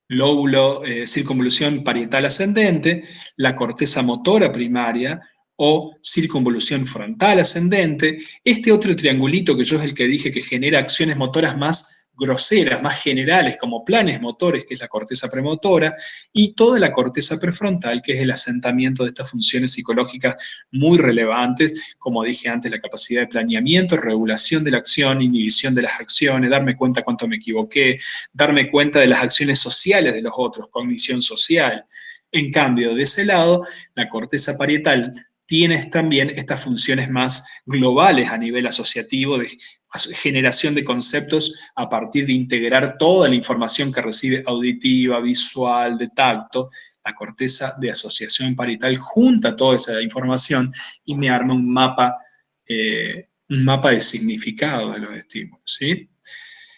lóbulo, circunvolución parietal ascendente, la corteza motora primaria, o circunvolución frontal ascendente, este otro triangulito que yo es el que dije que genera acciones motoras más groseras, más generales, como planes motores, que es la corteza premotora, y toda la corteza prefrontal, que es el asentamiento de estas funciones psicológicas muy relevantes, como dije antes, la capacidad de planeamiento, regulación de la acción, inhibición de las acciones, darme cuenta cuánto me equivoqué, darme cuenta de las acciones sociales de los otros, cognición social. En cambio, de ese lado, la corteza parietal tiene también estas funciones más globales a nivel asociativo, de generación de conceptos a partir de integrar toda la información que recibe auditiva, visual, de tacto. La corteza de asociación parietal junta toda esa información y me arma un mapa de significado de los estímulos, ¿sí?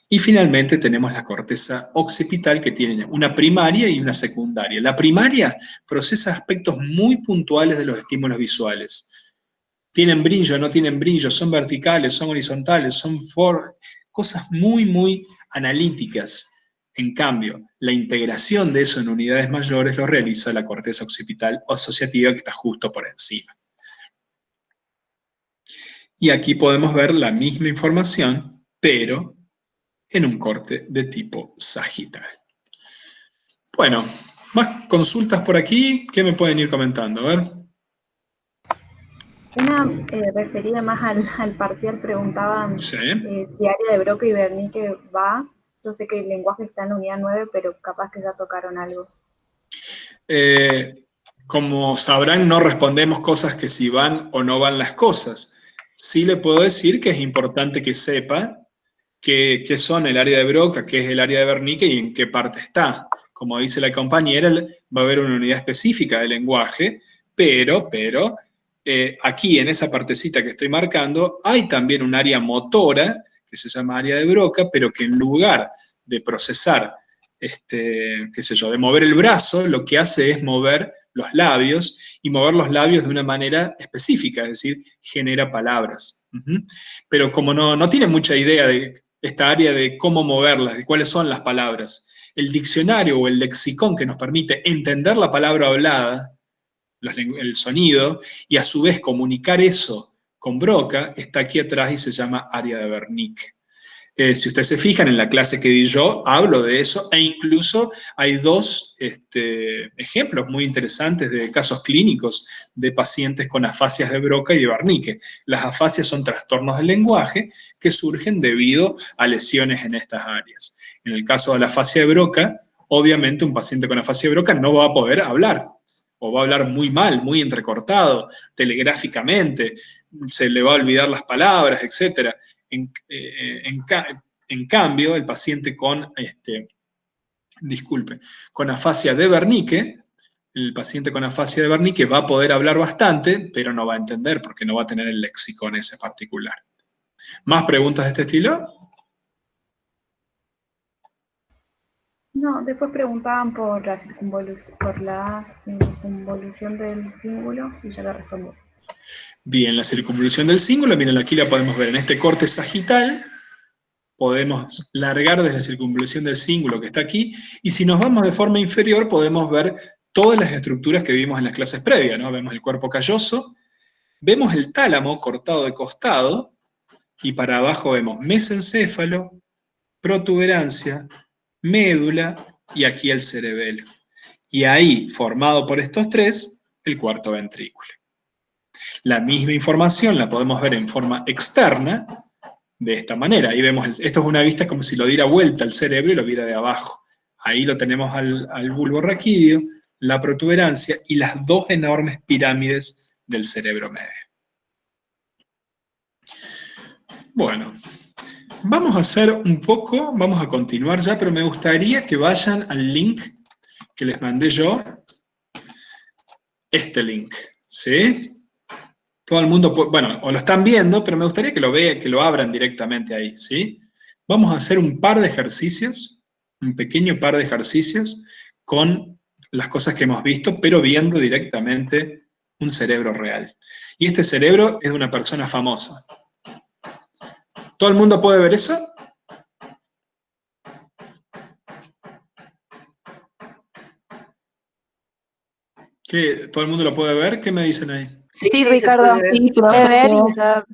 Y finalmente tenemos la corteza occipital, que tiene una primaria y una secundaria. La primaria procesa aspectos muy puntuales de los estímulos visuales. ¿Tienen brillo, no tienen brillo? ¿Son verticales, son horizontales? Son cosas muy, muy analíticas. En cambio, la integración de eso en unidades mayores lo realiza la corteza occipital asociativa, que está justo por encima. Y aquí podemos ver la misma información, pero en un corte de tipo sagital. Bueno, más consultas por aquí. ¿Qué me pueden ir comentando? A ver. Una referida más al parcial, preguntaban Sí. si área de Broca y Wernicke va. Yo sé que el lenguaje está en unidad 9, pero capaz que ya tocaron algo. Como sabrán, no respondemos cosas que si van o no van las cosas. Sí le puedo decir que es importante que sepa qué son el área de Broca, qué es el área de Wernicke y en qué parte está. Como dice la compañera, va a haber una unidad específica de lenguaje, pero aquí en esa partecita que estoy marcando, hay también un área motora, que se llama área de Broca, pero que en lugar de procesar, qué sé yo, de mover el brazo, lo que hace es mover los labios, y mover los labios de una manera específica, es decir, genera palabras. Pero como no tiene mucha idea de esta área de cómo moverlas, de cuáles son las palabras, el diccionario o el lexicón que nos permite entender la palabra hablada, el sonido, y a su vez comunicar eso con Broca, está aquí atrás y se llama área de Wernicke. Si ustedes se fijan en la clase que di yo, hablo de eso, e incluso hay dos ejemplos muy interesantes de casos clínicos de pacientes con afasias de Broca y de Wernicke. Las afasias son trastornos del lenguaje que surgen debido a lesiones en estas áreas. En el caso de la afasia de Broca, obviamente un paciente con afasia de Broca no va a poder hablar, o va a hablar muy mal, muy entrecortado, telegráficamente, se le va a olvidar las palabras, etc. En cambio, el paciente con afasia de Wernicke, el paciente con afasia de Wernicke va a poder hablar bastante, pero no va a entender porque no va a tener el léxico ese particular. ¿Más preguntas de este estilo? No, después preguntaban por la circunvolución del cíngulo y ya la respondí. Bien, la circunvolución del cíngulo, miren, aquí la podemos ver en este corte sagital. Podemos largar desde la circunvolución del cíngulo que está aquí, y si nos vamos de forma inferior podemos ver todas las estructuras que vimos en las clases previas, ¿no? Vemos el cuerpo calloso, vemos el tálamo cortado de costado, y para abajo vemos mesencéfalo, protuberancia, médula, y aquí el cerebelo. Y ahí, formado por estos tres, el cuarto ventrículo. La misma información la podemos ver en forma externa, de esta manera. Ahí vemos, esto es una vista como si lo diera vuelta al cerebro y lo viera de abajo. Ahí lo tenemos al bulbo raquídeo, la protuberancia y las dos enormes pirámides del cerebro medio. Bueno, vamos a hacer un poco, vamos a continuar ya, pero me gustaría que vayan al link que les mandé yo, este link, ¿sí? Todo el mundo, bueno, o lo están viendo, pero me gustaría que lo vean, que lo abran directamente ahí, ¿sí? Vamos a hacer un par de ejercicios, un pequeño par de ejercicios con las cosas que hemos visto, pero viendo directamente un cerebro real. Y este cerebro es de una persona famosa. ¿Todo el mundo puede ver eso? ¿Qué? ¿Todo el mundo lo puede ver? ¿Qué me dicen ahí? Sí, Ricardo. Sí, Puede ver sí. y ya.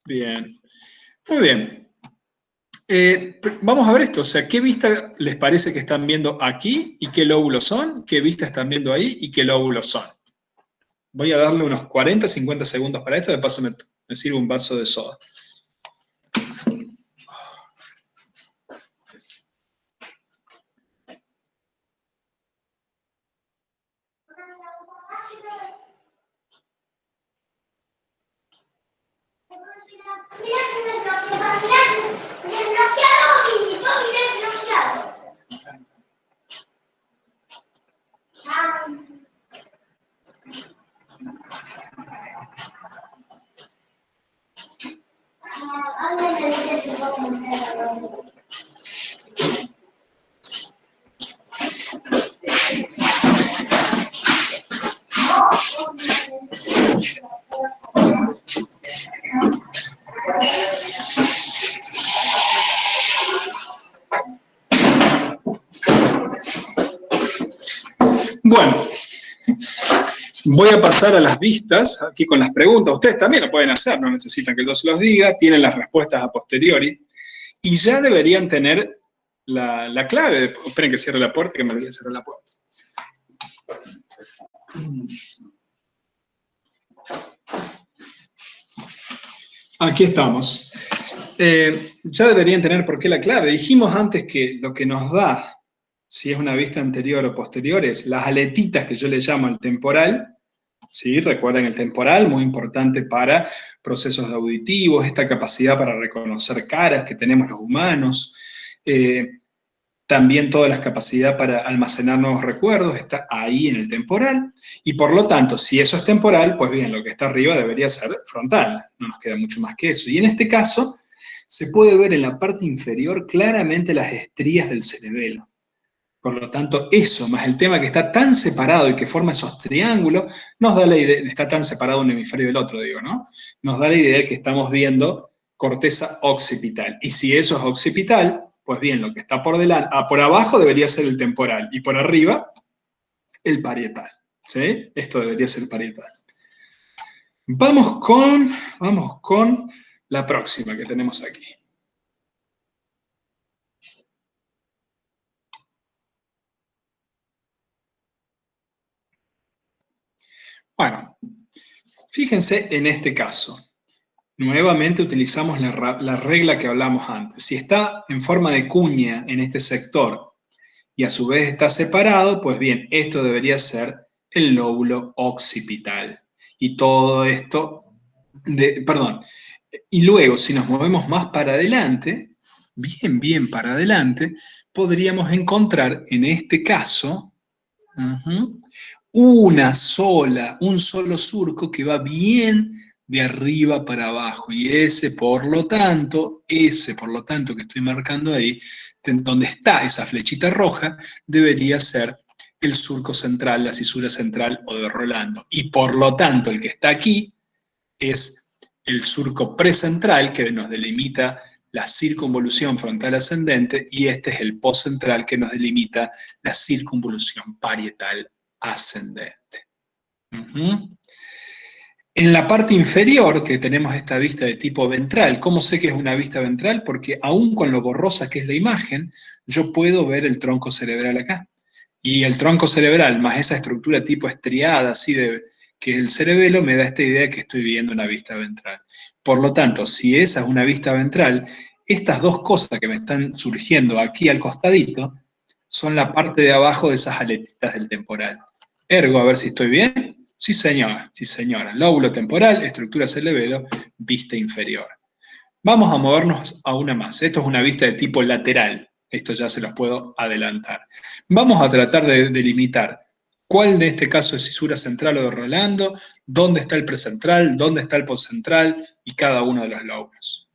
Bien. Muy bien. Vamos a ver esto, o sea, ¿qué vista les parece que están viendo aquí y qué lóbulos son? ¿Qué vista están viendo ahí y qué lóbulos son? Voy a darle unos 40, 50 segundos para esto, de paso me sirve un vaso de soda. Bueno, voy a pasar a las vistas, aquí con las preguntas. Ustedes también lo pueden hacer, no necesitan que yo se los diga, tienen las respuestas a posteriori, y ya deberían tener la clave. Esperen que cierre la puerta, que me olvidé de cerrar la puerta. Aquí estamos. Ya deberían tener por qué la clave. Dijimos antes que lo que nos da, si es una vista anterior o posterior, es las aletitas que yo le llamo al temporal. ¿Sí? Recuerden el temporal, muy importante para procesos auditivos, esta capacidad para reconocer caras que tenemos los humanos. También toda la capacidad para almacenar nuevos recuerdos está ahí en el temporal. Y por lo tanto, si eso es temporal, pues bien, lo que está arriba debería ser frontal. No nos queda mucho más que eso. Y en este caso, se puede ver en la parte inferior claramente las estrías del cerebelo. Por lo tanto, eso, más el tema que está tan separado y que forma esos triángulos, nos da la idea, está tan separado un hemisferio del otro, digo, ¿no? Nos da la idea de que estamos viendo corteza occipital. Y si eso es occipital, pues bien, lo que está por delante, por abajo debería ser el temporal y por arriba el parietal. ¿Sí? Esto debería ser parietal. Vamos con la próxima que tenemos aquí. Bueno, fíjense en este caso. Nuevamente utilizamos la regla que hablamos antes. Si está en forma de cuña en este sector y a su vez está separado, pues bien, esto debería ser el lóbulo occipital. Y todo esto, perdón, y luego si nos movemos más para adelante, bien para adelante, podríamos encontrar en este caso un solo surco que va bien de arriba para abajo. Y ese, por lo tanto, que estoy marcando ahí, donde está esa flechita roja, debería ser el surco central, la cisura central o de Rolando. Y por lo tanto, el que está aquí es el surco precentral que nos delimita la circunvolución frontal ascendente y este es el postcentral que nos delimita la circunvolución parietal ascendente. En la parte inferior, que tenemos esta vista de tipo ventral, ¿cómo sé que es una vista ventral? Porque aún con lo borrosa que es la imagen, yo puedo ver el tronco cerebral acá. Y el tronco cerebral, más esa estructura tipo estriada, así que es el cerebelo, me da esta idea que estoy viendo una vista ventral. Por lo tanto, si esa es una vista ventral, estas dos cosas que me están surgiendo aquí al costadito, son la parte de abajo de esas aletitas del temporal. Ergo, a ver si estoy bien. Sí, señora, sí, señora. Lóbulo temporal, estructura cerebelo, vista inferior. Vamos a movernos a una más. Esto es una vista de tipo lateral. Esto ya se los puedo adelantar. Vamos a tratar de delimitar cuál de este caso es cisura central o de Rolando, dónde está el precentral, dónde está el postcentral y cada uno de los lóbulos.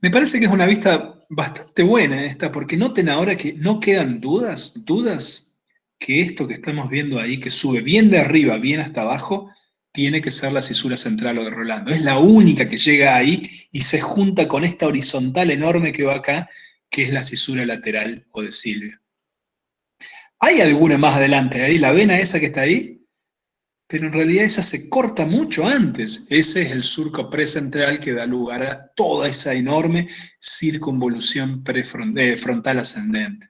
Me parece que es una vista bastante buena esta, porque noten ahora que no quedan dudas que esto que estamos viendo ahí, que sube bien de arriba, bien hasta abajo, tiene que ser la cisura central o de Rolando. Es la única que llega ahí y se junta con esta horizontal enorme que va acá, que es la cisura lateral o de Silvio. ¿Hay alguna más adelante ahí? ¿La vena esa que está ahí? Pero en realidad esa se corta mucho antes. Ese es el surco precentral que da lugar a toda esa enorme circunvolución frontal ascendente.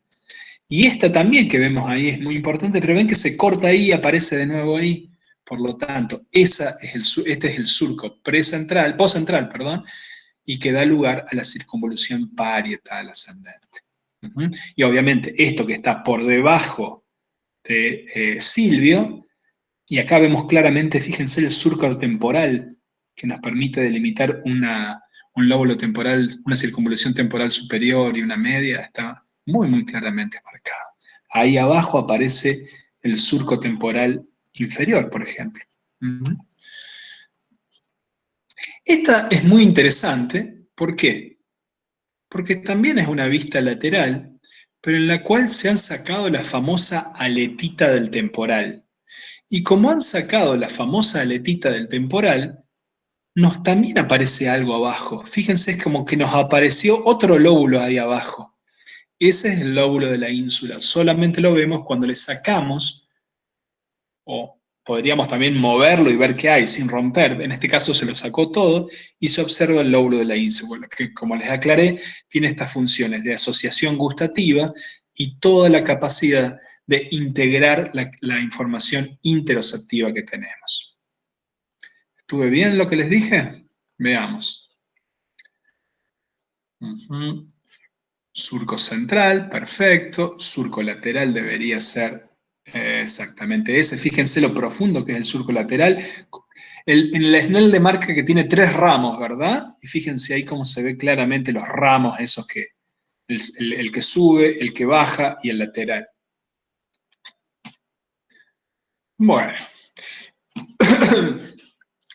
Y esta también que vemos ahí es muy importante, pero ven que se corta ahí y aparece de nuevo ahí. Por lo tanto, este es el surco postcentral, perdón, y que da lugar a la circunvolución parietal ascendente. Y obviamente esto que está por debajo de Silvio, y acá vemos claramente, fíjense, el surco temporal que nos permite delimitar un lóbulo temporal, una circunvolución temporal superior y una media, está muy claramente marcado. Ahí abajo aparece el surco temporal inferior, por ejemplo. Esta es muy interesante, ¿por qué? Porque también es una vista lateral, pero en la cual se han sacado la famosa aletita del temporal. Y como han sacado la famosa aletita del temporal, nos también aparece algo abajo. Fíjense, es como que nos apareció otro lóbulo ahí abajo. Ese es el lóbulo de la ínsula. Solamente lo vemos cuando le sacamos, o podríamos también moverlo y ver qué hay sin romper. En este caso se lo sacó todo y se observa el lóbulo de la ínsula, que como les aclaré, tiene estas funciones de asociación gustativa y toda la capacidad de integrar la información interoceptiva que tenemos. ¿Estuve bien lo que les dije? Veamos. Surco central, perfecto. Surco lateral debería ser Exactamente ese. Fíjense lo profundo que es el surco lateral. En el Snell de marca que tiene 3 ramos, ¿verdad? Y fíjense ahí cómo se ve claramente los ramos esos que, el que sube, el que baja y el lateral. Bueno,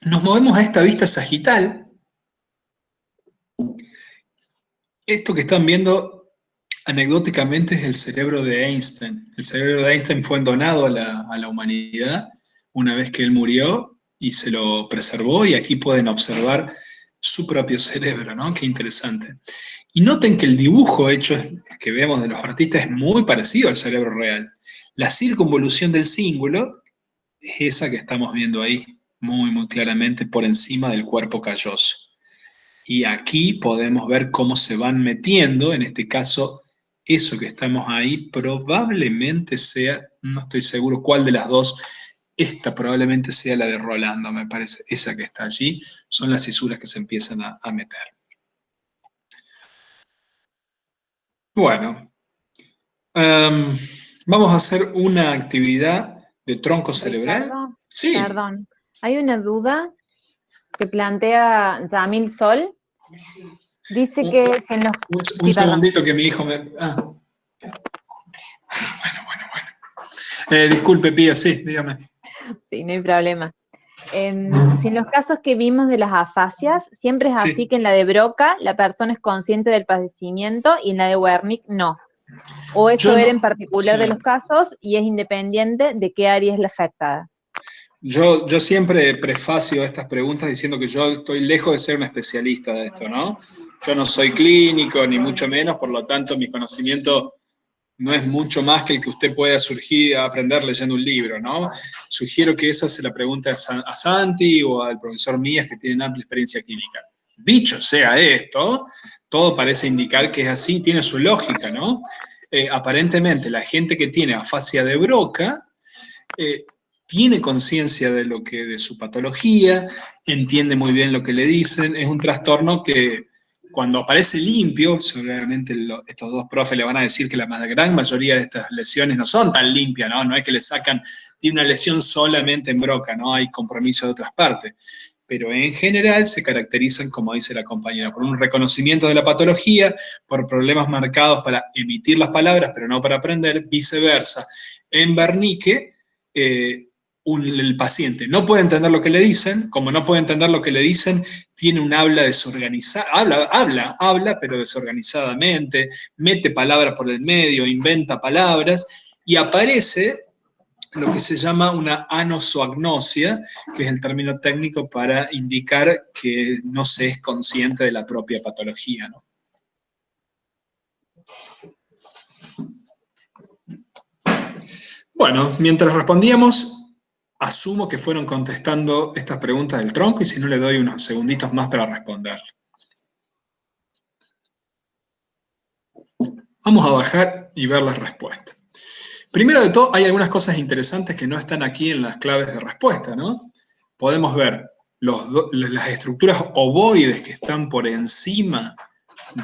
nos movemos a esta vista sagital. Esto que están viendo anecdóticamente es el cerebro de Einstein. El cerebro de Einstein fue donado a la humanidad una vez que él murió y se lo preservó, y aquí pueden observar su propio cerebro, ¿no? Qué interesante. Y noten que el dibujo hecho que vemos de los artistas es muy parecido al cerebro real. La circunvolución del cíngulo es esa que estamos viendo ahí, muy, muy claramente por encima del cuerpo calloso. Y aquí podemos ver cómo se van metiendo, en este caso, eso que estamos ahí probablemente sea, no estoy seguro cuál de las dos, esta probablemente sea la de Rolando, me parece, esa que está allí, son las cisuras que se empiezan a meter. Bueno, vamos a hacer una actividad de tronco cerebral. Ricardo, Sí. perdón, hay una duda que plantea Yamil Sol. Dice que si en los... Un Sí, perdón. segundito que mi hijo me... Bueno. Disculpe, Pía, sí, dígame. Sí, no hay problema. Si en los casos que vimos de las afasias, siempre es Sí. así que en la de Broca la persona es consciente del padecimiento y en la de Wernicke no. O eso Yo era no- en particular sí. de los casos y es independiente de qué área es la afectada. Yo siempre prefacio estas preguntas diciendo que yo estoy lejos de ser un especialista de esto, ¿no? Yo no soy clínico, ni mucho menos, por lo tanto mi conocimiento no es mucho más que el que usted pueda surgir a aprender leyendo un libro, ¿no? Sugiero que esa se la pregunte a Santi o al profesor Mías, que tienen amplia experiencia clínica. Dicho sea esto, todo parece indicar que es así, tiene su lógica, ¿no? Aparentemente la gente que tiene afasia de Broca tiene conciencia de su patología, entiende muy bien lo que le dicen, es un trastorno que cuando aparece limpio, seguramente estos dos profes le van a decir que la gran mayoría de estas lesiones no son tan limpias, ¿no? No es que le sacan, tiene una lesión solamente en Broca, no hay compromiso de otras partes. Pero en general se caracterizan, como dice la compañera, por un reconocimiento de la patología, por problemas marcados para emitir las palabras, pero no para aprender, viceversa. En Wernicke, el paciente no puede entender lo que le dicen, como no puede entender lo que le dicen, tiene un habla desorganizada, habla, pero desorganizadamente, mete palabras por el medio, inventa palabras, y aparece lo que se llama una anozoagnosia, que es el término técnico para indicar que no se es consciente de la propia patología, ¿no? Bueno, mientras respondíamos, asumo que fueron contestando estas preguntas del tronco, y si no le doy unos segunditos más para responder. Vamos a bajar y ver las respuestas. Primero de todo, hay algunas cosas interesantes que no están aquí en las claves de respuesta, ¿no? Podemos ver las estructuras ovoides que están por encima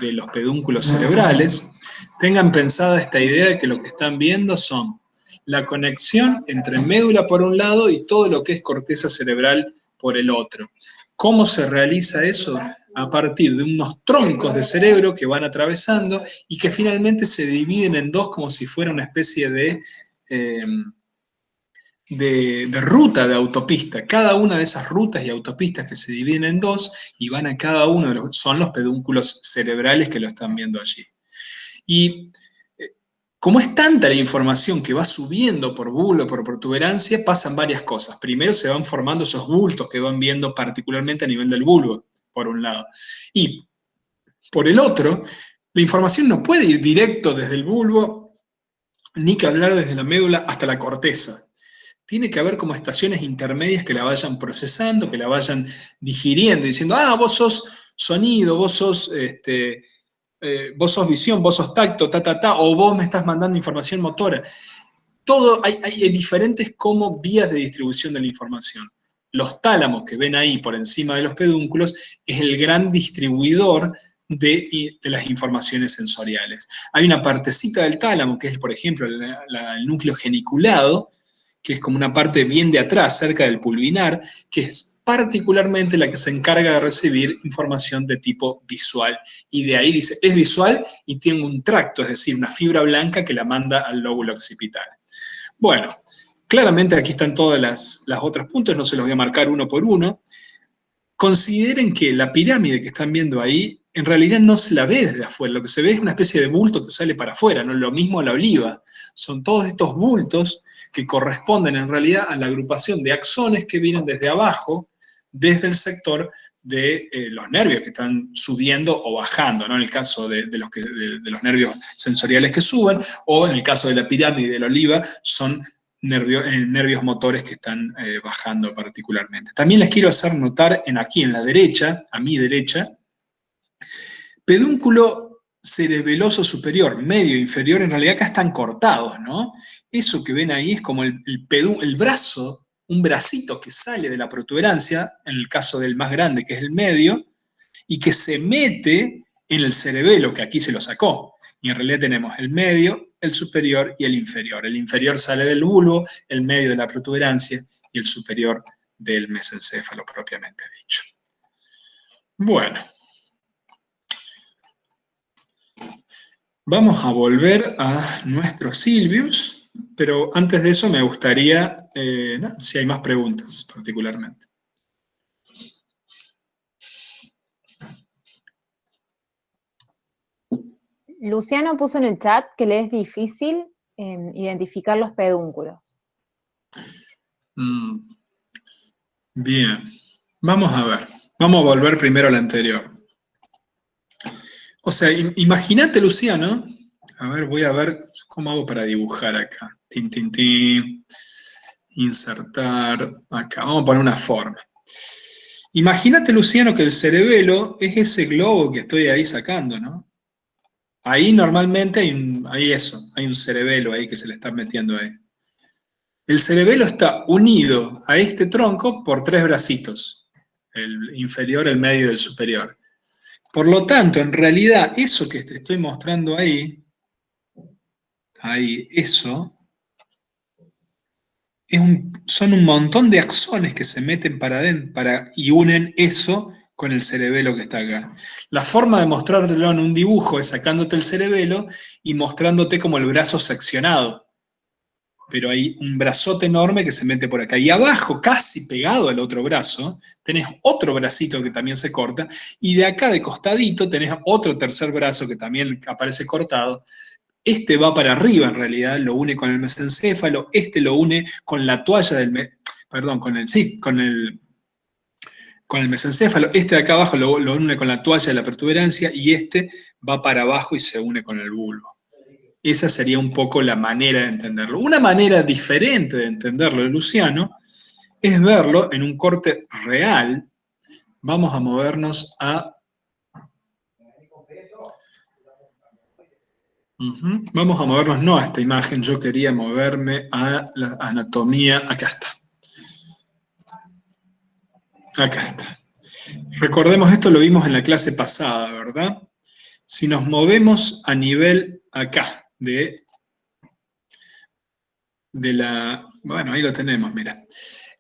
de los pedúnculos cerebrales. Tengan pensada esta idea de que lo que están viendo son la conexión entre médula por un lado y todo lo que es corteza cerebral por el otro. ¿Cómo se realiza eso? A partir de unos troncos de cerebro que van atravesando y que finalmente se dividen en dos como si fuera una especie de ruta de autopista. Cada una de esas rutas y autopistas que se dividen en dos y van a cada uno de son los pedúnculos cerebrales que lo están viendo allí. Y como es tanta la información que va subiendo por bulbo, por protuberancia, pasan varias cosas. Primero se van formando esos bultos que van viendo particularmente a nivel del bulbo, por un lado. Y por el otro, la información no puede ir directo desde el bulbo, ni que hablar desde la médula hasta la corteza. Tiene que haber como estaciones intermedias que la vayan procesando, que la vayan digiriendo, diciendo, vos sos sonido, vos sos visión, vos sos tacto, o vos me estás mandando información motora. Todo, hay diferentes como vías de distribución de la información. Los tálamos que ven ahí por encima de los pedúnculos es el gran distribuidor de las informaciones sensoriales. Hay una partecita del tálamo, que es, por ejemplo, el núcleo geniculado, que es como una parte bien de atrás, cerca del pulvinar, que es particularmente la que se encarga de recibir información de tipo visual. Y de ahí dice, es visual y tiene un tracto, es decir, una fibra blanca que la manda al lóbulo occipital. Bueno, claramente aquí están todas las otros puntos, no se los voy a marcar uno por uno. Consideren que la pirámide que están viendo ahí, en realidad no se la ve desde afuera, lo que se ve es una especie de bulto que sale para afuera, no es lo mismo a la oliva. Son todos estos bultos que corresponden en realidad a la agrupación de axones que vienen desde abajo, desde el sector de los nervios que están subiendo o bajando, ¿no? En el caso de los nervios sensoriales que suben, o en el caso de la pirámide de la oliva, son nervios motores que están bajando particularmente. También les quiero hacer notar aquí en la derecha, a mi derecha, pedúnculo cerebeloso superior, medio, inferior, en realidad acá están cortados, ¿no? Eso que ven ahí es como el brazo, un bracito que sale de la protuberancia, en el caso del más grande, que es el medio, y que se mete en el cerebelo, que aquí se lo sacó. Y en realidad tenemos el medio, el superior y el inferior. El inferior sale del bulbo, el medio de la protuberancia y el superior del mesencéfalo propiamente dicho. Bueno. Vamos a volver a nuestro Silvius, pero antes de eso me gustaría, si hay más preguntas particularmente. Luciano puso en el chat que le es difícil identificar los pedúnculos. Bien, vamos a ver. Vamos a volver primero al anterior. O sea, imagínate, Luciano. A ver, voy a ver cómo hago para dibujar acá. Tin, tin, tin. Insertar acá. Vamos a poner una forma. Imagínate, Luciano, que el cerebelo es ese globo que estoy ahí sacando, ¿no? Ahí normalmente hay un cerebelo ahí que se le está metiendo ahí. El cerebelo está unido a este tronco por 3 bracitos. El inferior, el medio y el superior. Por lo tanto, en realidad, eso que te estoy mostrando ahí, eso, son un montón de axones que se meten para adentro y unen eso con el cerebelo que está acá. La forma de mostrártelo en un dibujo es sacándote el cerebelo y mostrándote como el brazo seccionado. Pero hay un brazote enorme que se mete por acá. Y abajo, casi pegado al otro brazo, tenés otro bracito que también se corta, y de acá de costadito tenés otro tercer brazo que también aparece cortado. Este va para arriba en realidad, lo une con el mesencéfalo, este lo une con la toalla del... con el mesencéfalo, este de acá abajo lo une con la toalla de la protuberancia, y este va para abajo y se une con el bulbo. Esa sería un poco la manera de entenderlo. Una manera diferente de entenderlo de Luciano es verlo en un corte real. Vamos a movernos a... Vamos a movernos no a esta imagen, yo quería moverme a la anatomía. Acá está. Acá está. Recordemos, esto lo vimos en la clase pasada, ¿verdad? Si nos movemos a nivel acá, bueno, ahí lo tenemos, mira.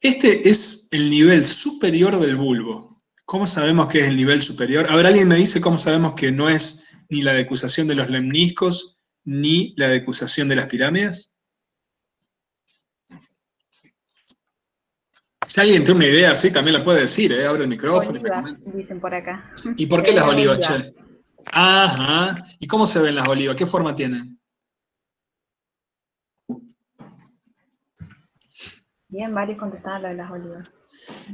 Este es el nivel superior del bulbo. ¿Cómo sabemos que es el nivel superior? A ver, ¿alguien me dice cómo sabemos que no es ni la decusación de los lemniscos ni la decusación de las pirámides? Si alguien tiene una idea así, también la puede decir, ¿eh? Abre el micrófono. Olivas, dicen por acá. ¿Y por qué las olivas, che? Ajá. ¿Y cómo se ven las olivas? ¿Qué forma tienen? Bien, varios contestaron lo de las olivas.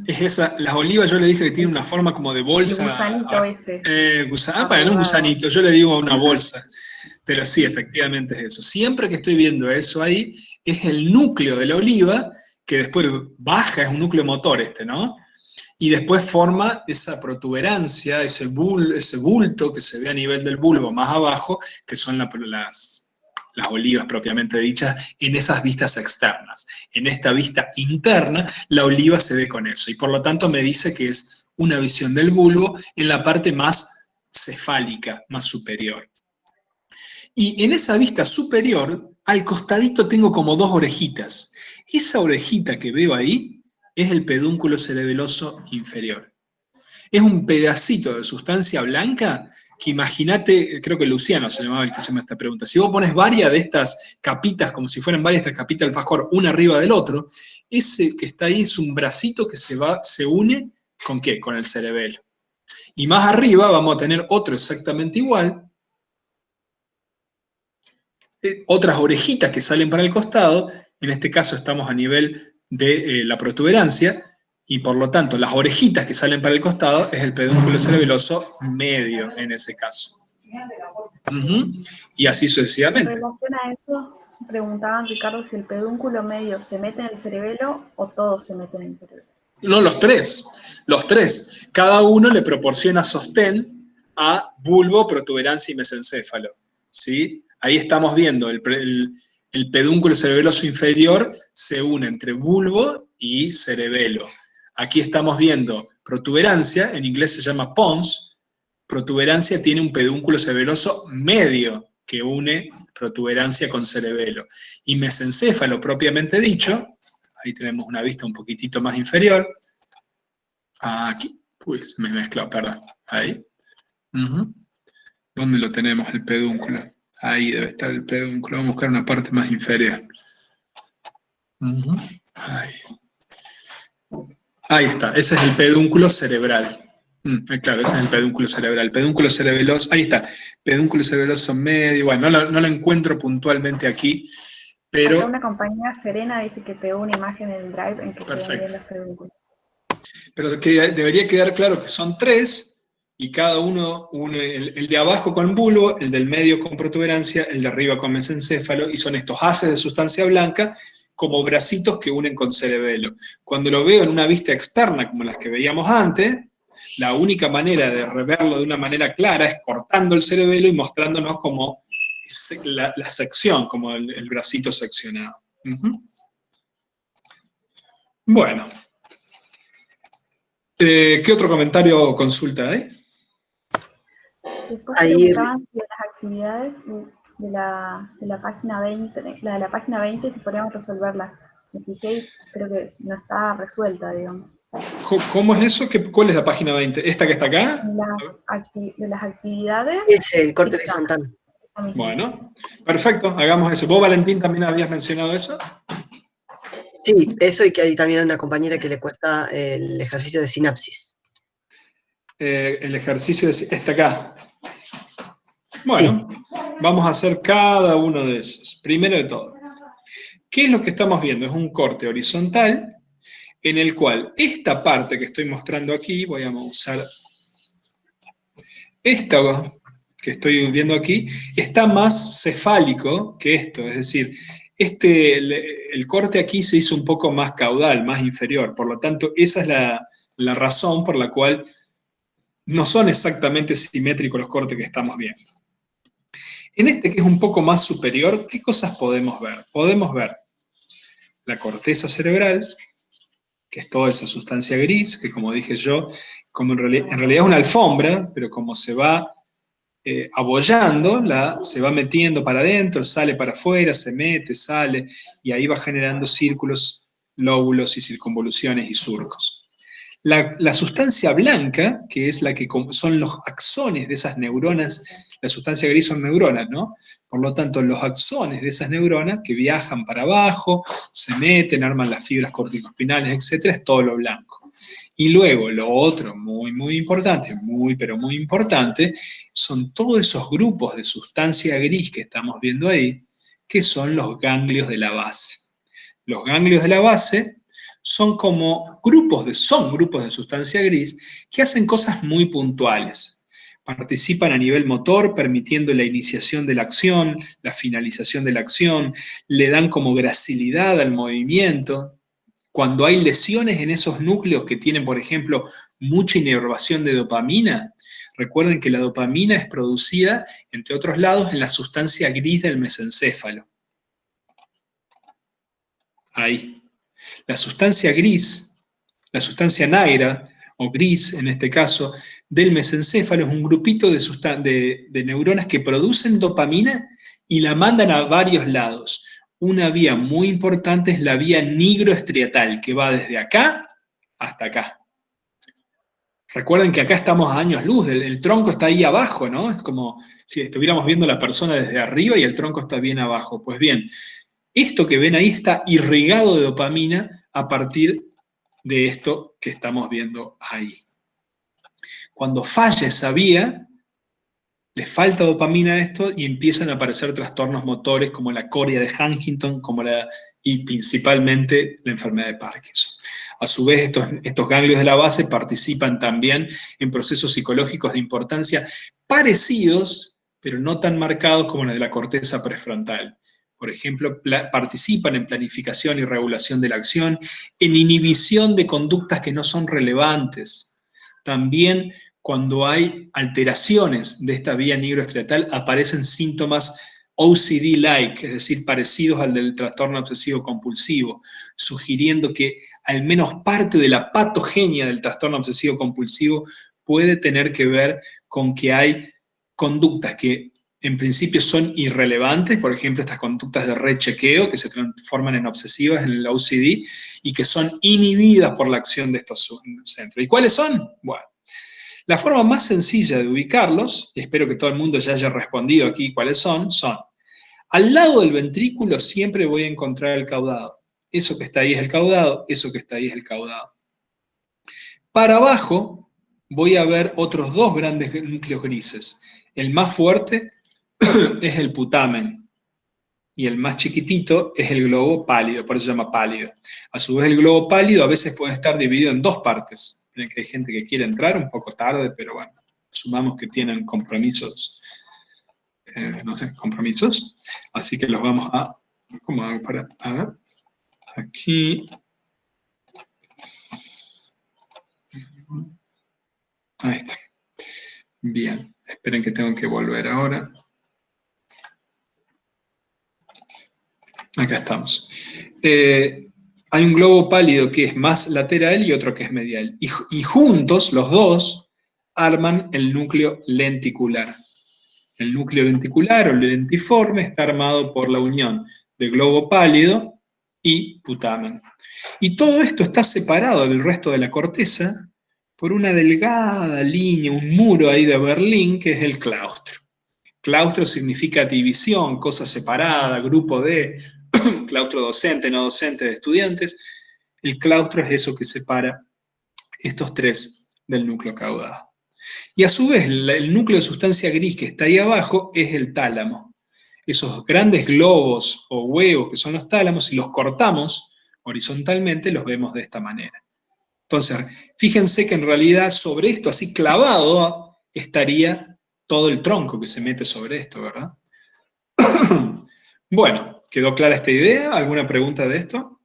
Es esa, las olivas yo le dije que tienen una forma como de bolsa. El gusanito ese. Bueno, un gusanito, yo le digo una bolsa. Pero sí, efectivamente es eso. Siempre que estoy viendo eso ahí, es el núcleo de la oliva, que después baja, es un núcleo motor ¿no? Y después forma esa protuberancia, ese bulto que se ve a nivel del bulbo más abajo, que son las olivas propiamente dichas, en esas vistas externas. En esta vista interna, la oliva se ve con eso, y por lo tanto me dice que es una visión del bulbo en la parte más cefálica, más superior. Y en esa vista superior, al costadito tengo como dos orejitas. Esa orejita que veo ahí es el pedúnculo cerebeloso inferior. Es un pedacito de sustancia blanca que imagínate, creo que Luciano se llamaba el que hizo esta pregunta, si vos pones varias de estas capitas, como si fueran varias de estas capitas del alfajor, una arriba del otro, ese que está ahí es un bracito que se une, ¿con qué? Con el cerebelo. Y más arriba vamos a tener otro exactamente igual, otras orejitas que salen para el costado, en este caso estamos a nivel de la protuberancia, y por lo tanto las orejitas que salen para el costado es el pedúnculo cerebeloso medio en ese caso. Y así En sucesivamente. relación a eso, preguntaban, Ricardo, si el pedúnculo medio se mete en el cerebelo o todo se mete en el cerebelo. No, los tres. Cada uno le proporciona sostén a bulbo, protuberancia y mesencéfalo. ¿Sí? Ahí estamos viendo el pedúnculo cerebeloso inferior se une entre bulbo y cerebelo. Aquí estamos viendo protuberancia, en inglés se llama pons. Protuberancia tiene un pedúnculo cerebeloso medio que une protuberancia con cerebelo. Y mesencéfalo propiamente dicho, ahí tenemos una vista un poquitito más inferior. Aquí, pues me he mezclado, perdón. Ahí. ¿Dónde lo tenemos el pedúnculo? Ahí debe estar el pedúnculo. Vamos a buscar una parte más inferior. Ahí. Ahí está, ese es el pedúnculo cerebral. Claro, ese es el pedúnculo cerebral. Pedúnculo cerebeloso, ahí está. Pedúnculo cerebeloso medio. Bueno, no lo encuentro puntualmente aquí, pero... Acá una compañía, Serena, dice que pegó una imagen en el Drive en que se ven bien los pedúnculos. Pero que debería quedar claro que son tres, y cada uno une el de abajo con bulbo, el del medio con protuberancia, el de arriba con mesencéfalo, y son estos haces de sustancia blanca como bracitos que unen con cerebelo. Cuando lo veo en una vista externa, como las que veíamos antes, la única manera de verlo de una manera clara es cortando el cerebelo y mostrándonos como la sección, como el bracito seccionado. Bueno. ¿Qué otro comentario o consulta hay? Después preguntaban de las actividades de la página 20, la de la página 20, si podríamos resolverla. Me fijé, creo que no está resuelta, digamos. ¿Cómo es eso? ¿Cuál es la página 20? ¿Esta que está acá? De las actividades. Es el corte horizontal. Bueno, perfecto, hagamos eso. ¿Vos, Valentín, también habías mencionado eso? Sí, eso, y que hay también una compañera que le cuesta el ejercicio de sinapsis. El ejercicio está acá. Bueno, sí. Vamos a hacer cada uno de esos. Primero de todo, ¿qué es lo que estamos viendo? Es un corte horizontal en el cual esta parte que estoy mostrando aquí, voy a usar esta que estoy viendo aquí, está más cefálico que esto, es decir, el corte aquí se hizo un poco más caudal, más inferior, por lo tanto, esa es la razón por la cual no son exactamente simétricos los cortes que estamos viendo. En este que es un poco más superior, ¿qué cosas podemos ver? Podemos ver la corteza cerebral, que es toda esa sustancia gris, que como dije yo, como en realidad es una alfombra, pero como se va abollando, se va metiendo para adentro, sale para afuera, se mete, sale, y ahí va generando círculos, lóbulos y circunvoluciones y surcos. La sustancia blanca, que es la que son los axones de esas neuronas, la sustancia gris son neuronas, ¿no? Por lo tanto, los axones de esas neuronas que viajan para abajo, se meten, arman las fibras corticoespinales, etc., es todo lo blanco. Y luego, lo otro muy importante, pero muy importante, son todos esos grupos de sustancia gris que estamos viendo ahí, que son los ganglios de la base. Los ganglios de la base son grupos de sustancia gris que hacen cosas muy puntuales. Participan a nivel motor, permitiendo la iniciación de la acción, la finalización de la acción, le dan como gracilidad al movimiento. Cuando hay lesiones en esos núcleos que tienen, por ejemplo, mucha inervación de dopamina, recuerden que la dopamina es producida, entre otros lados, en la sustancia gris del mesencéfalo. Ahí. La sustancia gris, la sustancia negra, o gris en este caso, del mesencéfalo, es un grupito de neuronas que producen dopamina y la mandan a varios lados. Una vía muy importante es la vía nigroestriatal, que va desde acá hasta acá. Recuerden que acá estamos a años luz, el tronco está ahí abajo, ¿no? Es como si estuviéramos viendo a la persona desde arriba y el tronco está bien abajo. Pues bien, esto que ven ahí está irrigado de dopamina a partir de esto que estamos viendo ahí. Cuando falla esa vía, le falta dopamina a esto y empiezan a aparecer trastornos motores como la coria de Huntington y principalmente la enfermedad de Parkinson. A su vez, estos ganglios de la base participan también en procesos psicológicos de importancia parecidos, pero no tan marcados como los de la corteza prefrontal. Por ejemplo, participan en planificación y regulación de la acción, en inhibición de conductas que no son relevantes. También, cuando hay alteraciones de esta vía nigroestriatal, aparecen síntomas OCD-like, es decir, parecidos al del trastorno obsesivo compulsivo, sugiriendo que al menos parte de la patogenia del trastorno obsesivo compulsivo puede tener que ver con que hay conductas que en principio son irrelevantes, por ejemplo, estas conductas de rechequeo que se transforman en obsesivas en el OCD y que son inhibidas por la acción de estos centros. ¿Y cuáles son? Bueno, la forma más sencilla de ubicarlos, y espero que todo el mundo ya haya respondido aquí cuáles son, al lado del ventrículo siempre voy a encontrar el caudado. Eso que está ahí es el caudado, eso que está ahí es el caudado. Para abajo voy a ver otros dos grandes núcleos grises. El más fuerte es el putamen y el más chiquitito es el globo pálido, por eso se llama pálido. A su vez el globo pálido a veces puede estar dividido en dos partes. Miren que hay gente que quiere entrar un poco tarde, pero bueno, sumamos que tienen compromisos, no sé, compromisos, así que los vamos a, ¿cómo hago para, a ver, aquí, ahí está, bien, esperen que tengo que volver ahora. Acá estamos. Hay un globo pálido que es más lateral y otro que es medial. Y juntos, los dos, arman el núcleo lenticular. El núcleo lenticular o lentiforme está armado por la unión de globo pálido y putamen. Y todo esto está separado del resto de la corteza por una delgada línea, un muro ahí de Berlín, que es el claustro. Claustro significa división, cosa separada, grupo de, claustro docente, no docente de estudiantes. El claustro es eso que separa estos tres del núcleo caudado. Y a su vez, el núcleo de sustancia gris que está ahí abajo es el tálamo. Esos grandes globos o huevos que son los tálamos, si los cortamos horizontalmente, los vemos de esta manera. Entonces, fíjense que en realidad sobre esto, así clavado, estaría todo el tronco que se mete sobre esto, ¿verdad? Bueno, ¿quedó clara esta idea? ¿Alguna pregunta de esto?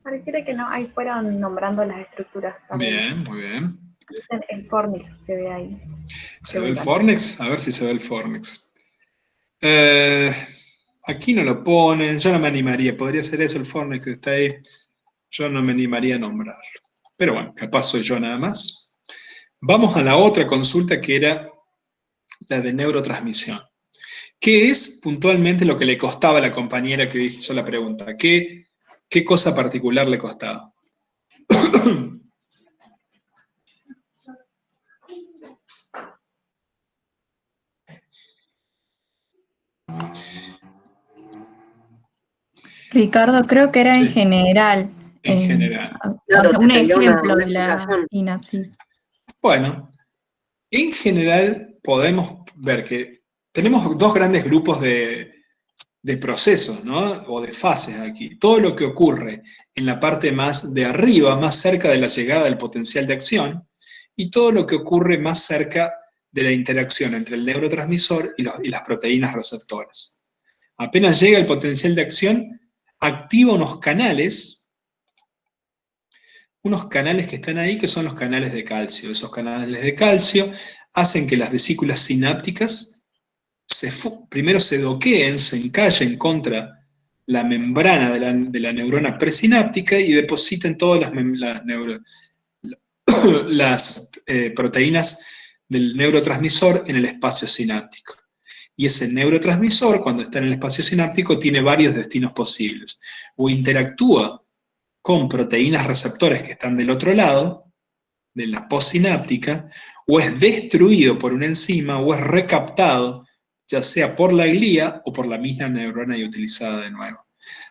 Pareciera que no, ahí fueron nombrando las estructuras también. Bien, muy bien. Dicen el fornix, se ve ahí. ¿Se ve el fornix? A ver si se ve el fornix. Aquí no lo ponen, yo no me animaría, podría ser eso el fornix que está ahí, yo no me animaría a nombrarlo. Pero bueno, capaz soy yo nada más. Vamos a la otra consulta que era la de neurotransmisión. ¿Qué es puntualmente lo que le costaba a la compañera que hizo la pregunta? ¿Qué cosa particular le costaba? Ricardo, creo que era en Sí. general. En general. Claro, Un te pedía ejemplo una de la explicación. sinapsis. Bueno, en general podemos ver que tenemos dos grandes grupos de procesos, ¿no? O de fases aquí. Todo lo que ocurre en la parte más de arriba, más cerca de la llegada del potencial de acción, y todo lo que ocurre más cerca de la interacción entre el neurotransmisor y las proteínas receptoras. Apenas llega el potencial de acción, activa unos canales que están ahí, que son los canales de calcio. Esos canales de calcio hacen que las vesículas sinápticas primero se doqueen, se encallen contra la membrana de la neurona presináptica y depositen todas las proteínas del neurotransmisor en el espacio sináptico. Y ese neurotransmisor, cuando está en el espacio sináptico, tiene varios destinos posibles. O interactúa con proteínas receptores que están del otro lado, de la postsináptica, o es destruido por una enzima, o es recaptado, ya sea por la glía o por la misma neurona y utilizada de nuevo.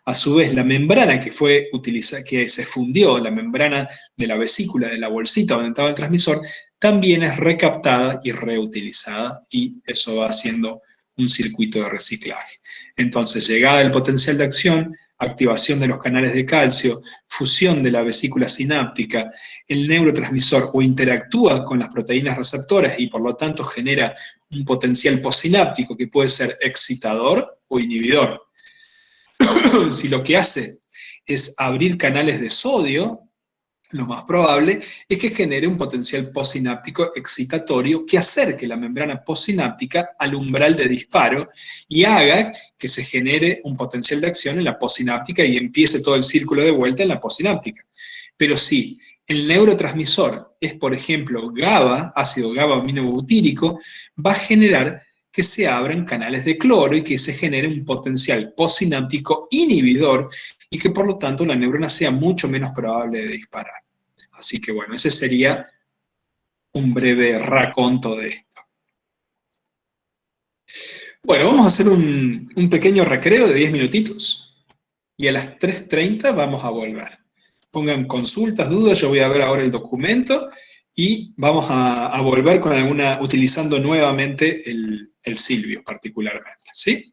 A su vez, la membrana que fue utilizada, que se fundió, la membrana de la vesícula, de la bolsita donde estaba el transmisor, también es recaptada y reutilizada, y eso va haciendo un circuito de reciclaje. Entonces, llegada del potencial de acción, activación de los canales de calcio, fusión de la vesícula sináptica, el neurotransmisor o interactúa con las proteínas receptoras y por lo tanto genera un potencial postsináptico que puede ser excitador o inhibidor. Si lo que hace es abrir canales de sodio, lo más probable es que genere un potencial postsináptico excitatorio que acerque la membrana postsináptica al umbral de disparo y haga que se genere un potencial de acción en la postsináptica y empiece todo el círculo de vuelta en la postsináptica. Pero si el neurotransmisor es, por ejemplo, GABA, ácido GABA-aminobutírico, va a generar que se abran canales de cloro y que se genere un potencial postsináptico inhibidor y que por lo tanto la neurona sea mucho menos probable de disparar. Así que bueno, ese sería un breve raconto de esto. Bueno, vamos a hacer un pequeño recreo de 10 minutitos y a las 3:30 vamos a volver. Pongan consultas, dudas, yo voy a ver ahora el documento y vamos a volver con utilizando nuevamente el Silvio particularmente, ¿sí?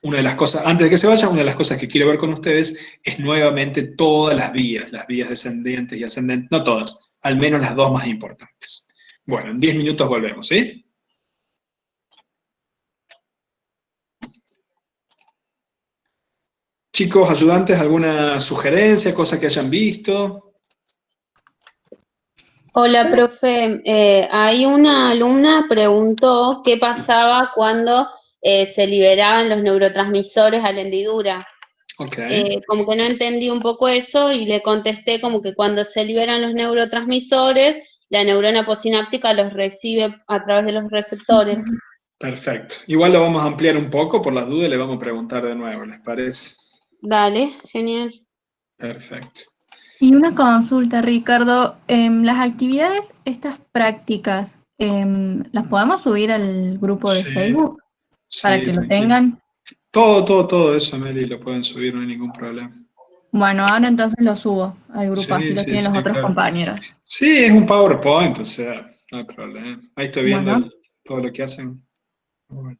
Una de las cosas, antes de que se vaya, una de las cosas que quiero ver con ustedes es nuevamente todas las vías descendentes y ascendentes, no todas, al menos las dos más importantes. Bueno, en 10 minutos volvemos, ¿sí? Chicos, ayudantes, ¿alguna sugerencia, cosa que hayan visto? Hola, profe. Hay una alumna preguntó qué pasaba cuando se liberaban los neurotransmisores a la hendidura. Ok. Como que no entendí un poco eso y le contesté como que cuando se liberan los neurotransmisores, la neurona postsináptica los recibe a través de los receptores. Perfecto. Igual lo vamos a ampliar un poco, por las dudas le vamos a preguntar de nuevo, ¿les parece? Dale, genial. Perfecto. Y una consulta, Ricardo, las actividades, estas prácticas, ¿las podemos subir al grupo de Sí, Facebook para sí, que lo tranquilo. tengan? Todo eso, Meli, lo pueden subir, no hay ningún problema. Bueno, ahora entonces lo subo al grupo, así Sí, lo sí, tienen los sí, otros claro. compañeros. Sí, es un PowerPoint, o sea, no hay problema. Ahí estoy viendo Bueno. todo lo que hacen. Bueno.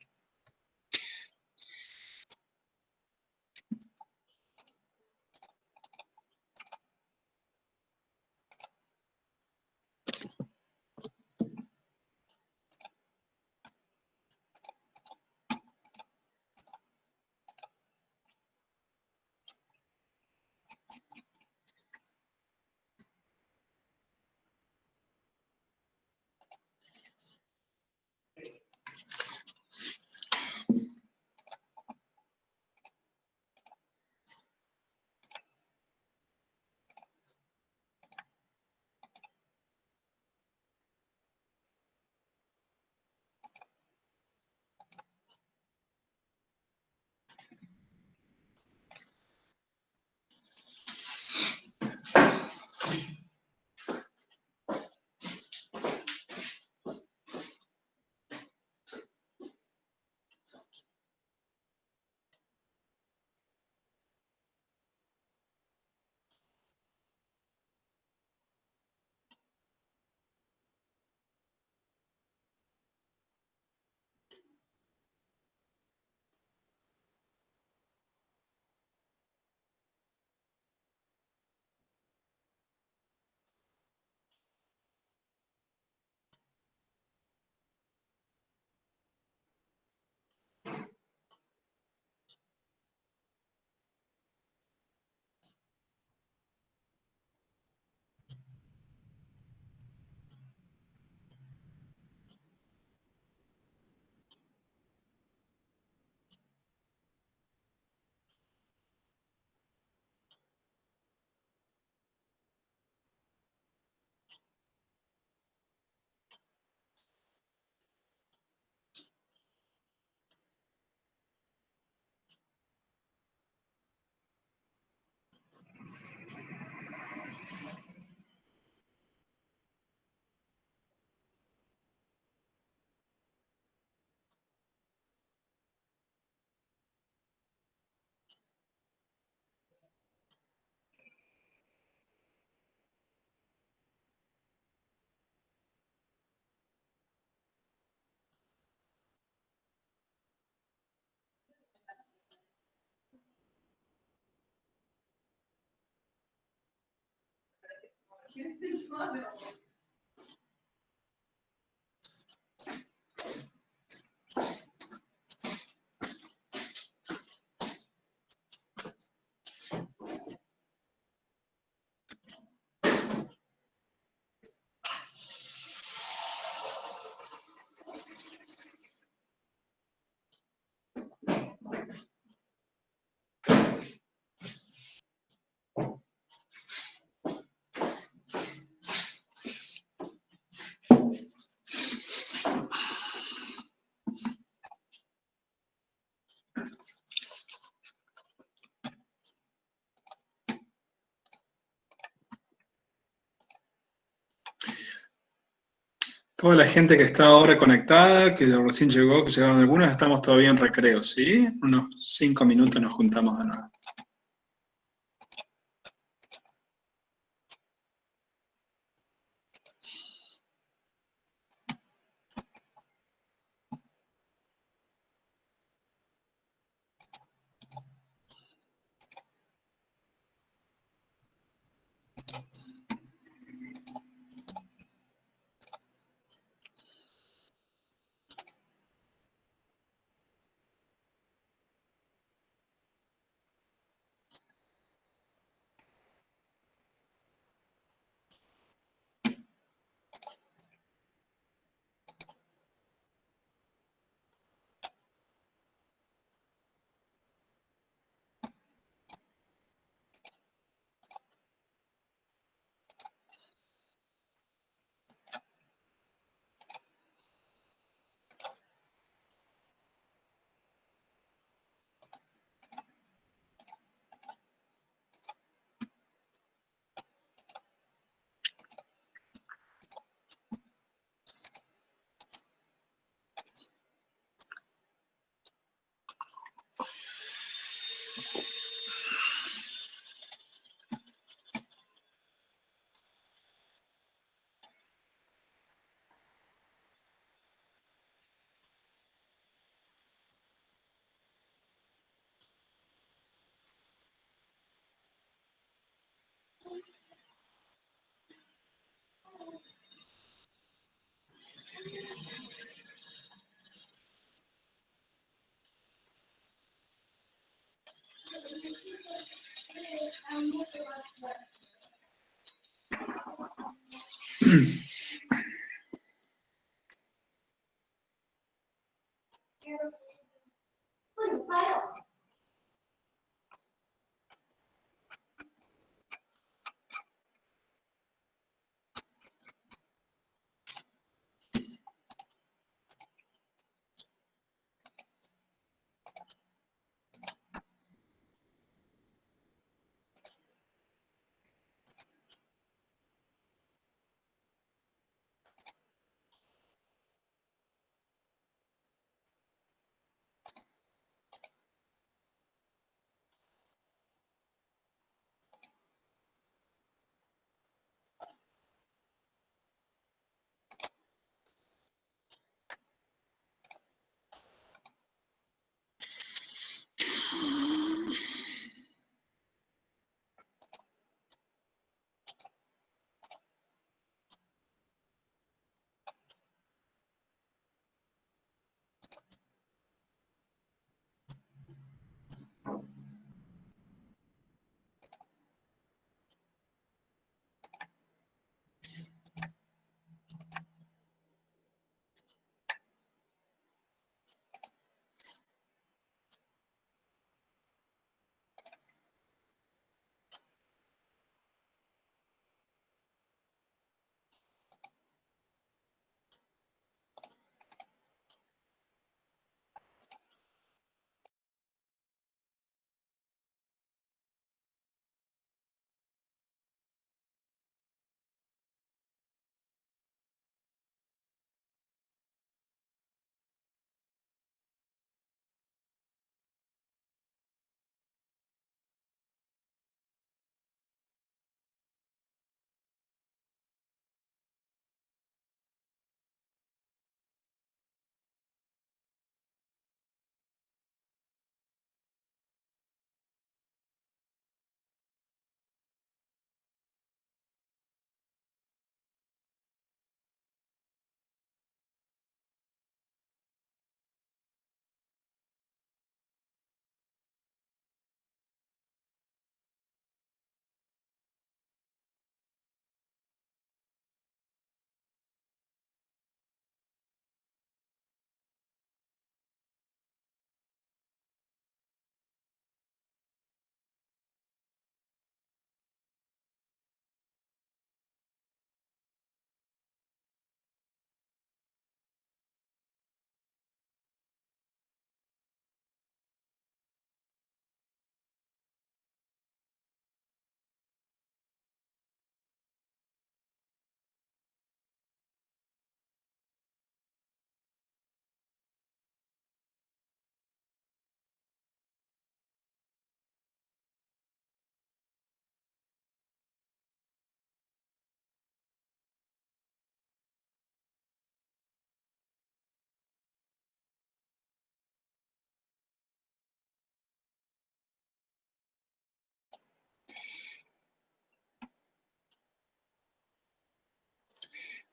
Toda la gente que está ahora conectada, que recién llegó, que llegaron algunos, estamos todavía en recreo, ¿sí? Unos 5 minutos nos juntamos de nuevo.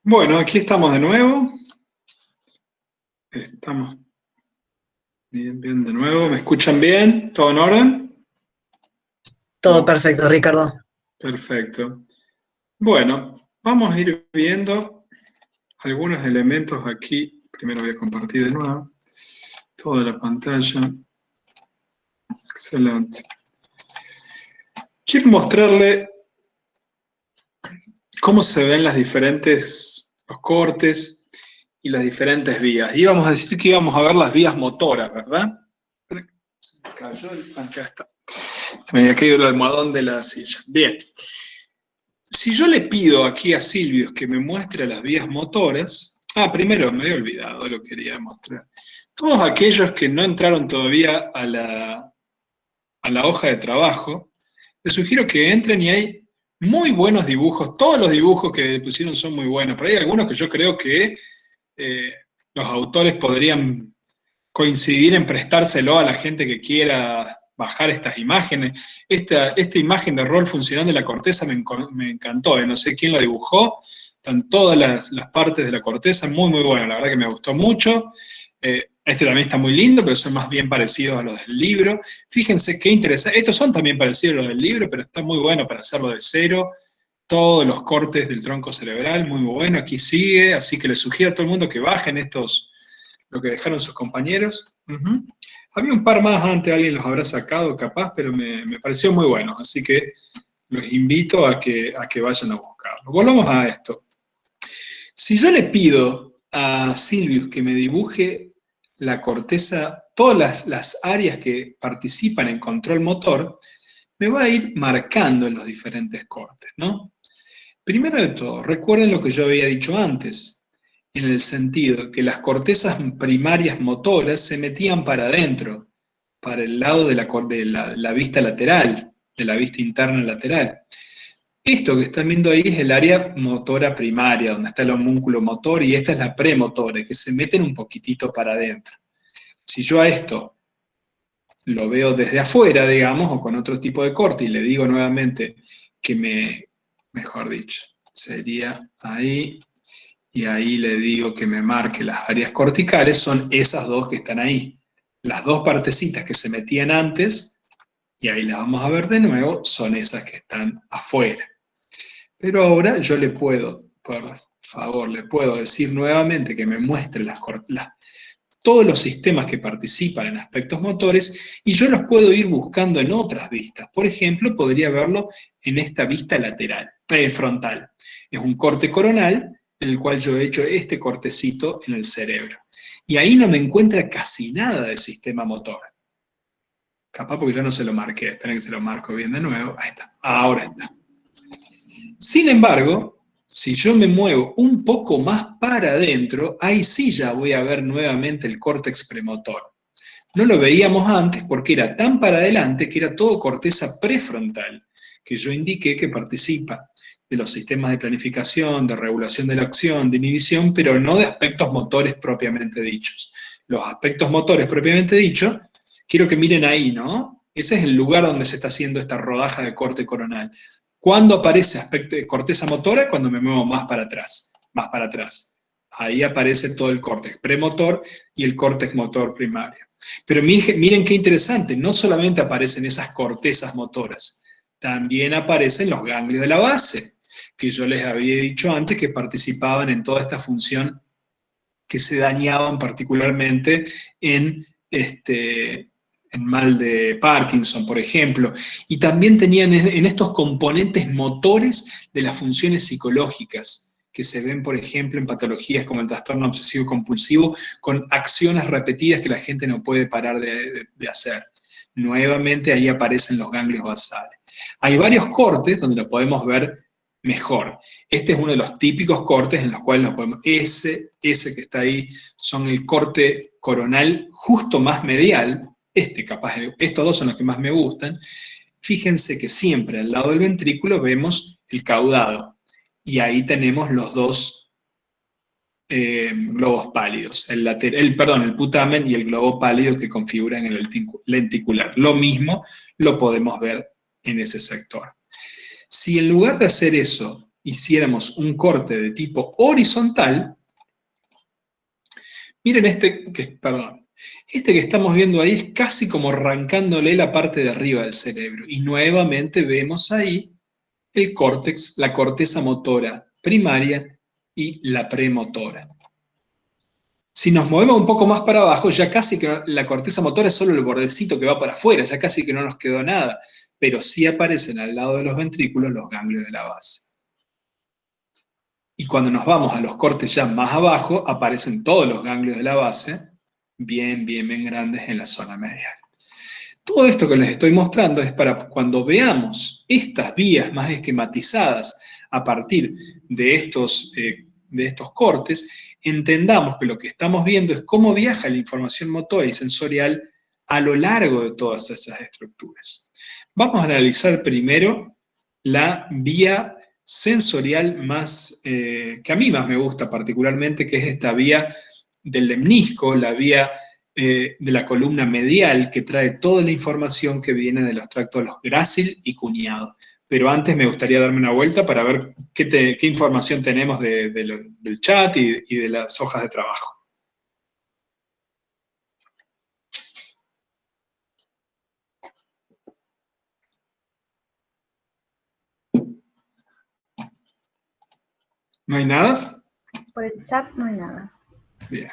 Bueno, aquí estamos de nuevo. Estamos bien, bien de nuevo. ¿Me escuchan bien? ¿Todo en orden? Todo perfecto, Ricardo. Perfecto. Bueno, vamos a ir viendo algunos elementos aquí. Primero voy a compartir de nuevo toda la pantalla. Excelente. Quiero mostrarle cómo se ven los cortes y las diferentes vías. Íbamos a decir que íbamos a ver las vías motoras, ¿verdad? Cayó acá está. Se me había caído el almohadón de la silla. Bien. Si yo le pido aquí a Silvio que me muestre las vías motoras, primero me había olvidado, lo quería mostrar. Todos aquellos que no entraron todavía a la hoja de trabajo, les sugiero que entren y hay muy buenos dibujos. Todos los dibujos que pusieron son muy buenos, pero hay algunos que yo creo que los autores podrían coincidir en prestárselo a la gente que quiera bajar estas imágenes. Esta imagen de rol funcional de la corteza me encantó, no sé quién la dibujó, están todas las partes de la corteza, muy, muy bueno, la verdad que me gustó mucho. Este también está muy lindo, pero son más bien parecidos a los del libro. Fíjense qué interesante, estos son también parecidos a los del libro, pero está muy bueno para hacerlo de cero. Todos los cortes del tronco cerebral, muy bueno, aquí sigue, así que les sugiero a todo el mundo que bajen lo que dejaron sus compañeros. Había un par más antes, alguien los habrá sacado capaz, pero me pareció muy bueno, así que los invito a que vayan a buscarlo. Volvamos a esto. Si yo le pido a Silvius que me dibuje la corteza, todas las áreas que participan en control motor, me va a ir marcando en los diferentes cortes, ¿no? Primero de todo, recuerden lo que yo había dicho antes, en el sentido que las cortezas primarias motoras se metían para adentro, para el lado de la vista lateral, de la vista interna lateral. Esto que están viendo ahí es el área motora primaria, donde está el homúnculo motor, y esta es la premotora, que se meten un poquitito para adentro. Si yo a esto lo veo desde afuera, digamos, o con otro tipo de corte, y le digo nuevamente que mejor dicho, sería ahí, y ahí le digo que me marque las áreas corticales, son esas dos que están ahí. Las dos partecitas que se metían antes, y ahí las vamos a ver de nuevo, son esas que están afuera. Pero ahora yo le puedo, por favor, le puedo decir nuevamente que me muestre todos los sistemas que participan en aspectos motores, y yo los puedo ir buscando en otras vistas. Por ejemplo, podría verlo en esta vista lateral, frontal. Es un corte coronal en el cual yo he hecho este cortecito en el cerebro. Y ahí no me encuentra casi nada del sistema motor. Capaz porque yo no se lo marqué. Esperen que se lo marco bien de nuevo. Ahí está. Ahora está. Sin embargo, si yo me muevo un poco más para adentro, ahí sí ya voy a ver nuevamente el córtex premotor. No lo veíamos antes porque era tan para adelante que era todo corteza prefrontal, que yo indiqué que participa de los sistemas de planificación, de regulación de la acción, de inhibición, pero no de aspectos motores propiamente dichos. Los aspectos motores propiamente dichos, quiero que miren ahí, ¿no? Ese es el lugar donde se está haciendo esta rodaja de corte coronal. ¿Cuándo aparece aspecto de corteza motora? Cuando me muevo más para atrás, más para atrás. Ahí aparece todo el córtex premotor y el córtex motor primario. Pero miren qué interesante, no solamente aparecen esas cortezas motoras, también aparecen los ganglios de la base, que yo les había dicho antes que participaban en toda esta función, que se dañaban particularmente en mal de Parkinson, por ejemplo, y también tenían en estos componentes motores de las funciones psicológicas, que se ven, por ejemplo, en patologías como el trastorno obsesivo-compulsivo, con acciones repetidas que la gente no puede parar de hacer. Nuevamente ahí aparecen los ganglios basales. Hay varios cortes donde lo podemos ver mejor. Este es uno de los típicos cortes en los cuales los podemos... Ese que está ahí son el corte coronal justo más medial. Estos dos son los que más me gustan. Fíjense que siempre al lado del ventrículo vemos el caudado. Y ahí tenemos los dos globos pálidos. El putamen y el globo pálido que configuran el lenticular. Lo mismo lo podemos ver en ese sector. Si en lugar de hacer eso, hiciéramos un corte de tipo horizontal, miren este que estamos viendo ahí es casi como arrancándole la parte de arriba del cerebro. Y nuevamente vemos ahí el córtex, la corteza motora primaria y la premotora. Si nos movemos un poco más para abajo, ya casi que la corteza motora es solo el bordecito que va para afuera, ya casi que no nos quedó nada, pero sí aparecen al lado de los ventrículos los ganglios de la base. Y cuando nos vamos a los cortes ya más abajo, aparecen todos los ganglios de la base, bien grandes en la zona medial. Todo esto que les estoy mostrando es para cuando veamos estas vías más esquematizadas a partir de estos cortes, entendamos que lo que estamos viendo es cómo viaja la información motora y sensorial a lo largo de todas esas estructuras. Vamos a analizar primero la vía sensorial más, que a mí más me gusta particularmente, que es esta vía del lemnisco, la vía de la columna medial, que trae toda la información que viene de los tractos grácil y cuñado. Pero antes me gustaría darme una vuelta para ver qué información tenemos del chat y de las hojas de trabajo. ¿No hay nada? Por el chat no hay nada. Bien.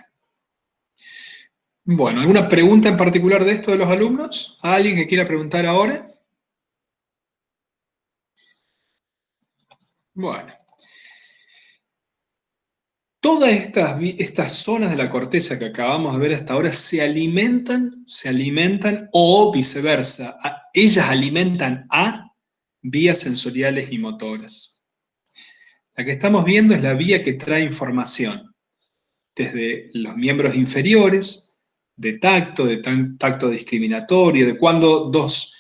Bueno, ¿alguna pregunta en particular de esto de los alumnos? ¿Alguien que quiera preguntar ahora? Bueno. Todas estas zonas de la corteza que acabamos de ver hasta ahora se alimentan o viceversa. Ellas alimentan a vías sensoriales y motoras. La que estamos viendo es la vía que trae información, desde los miembros inferiores, de tacto discriminatorio, de cuando dos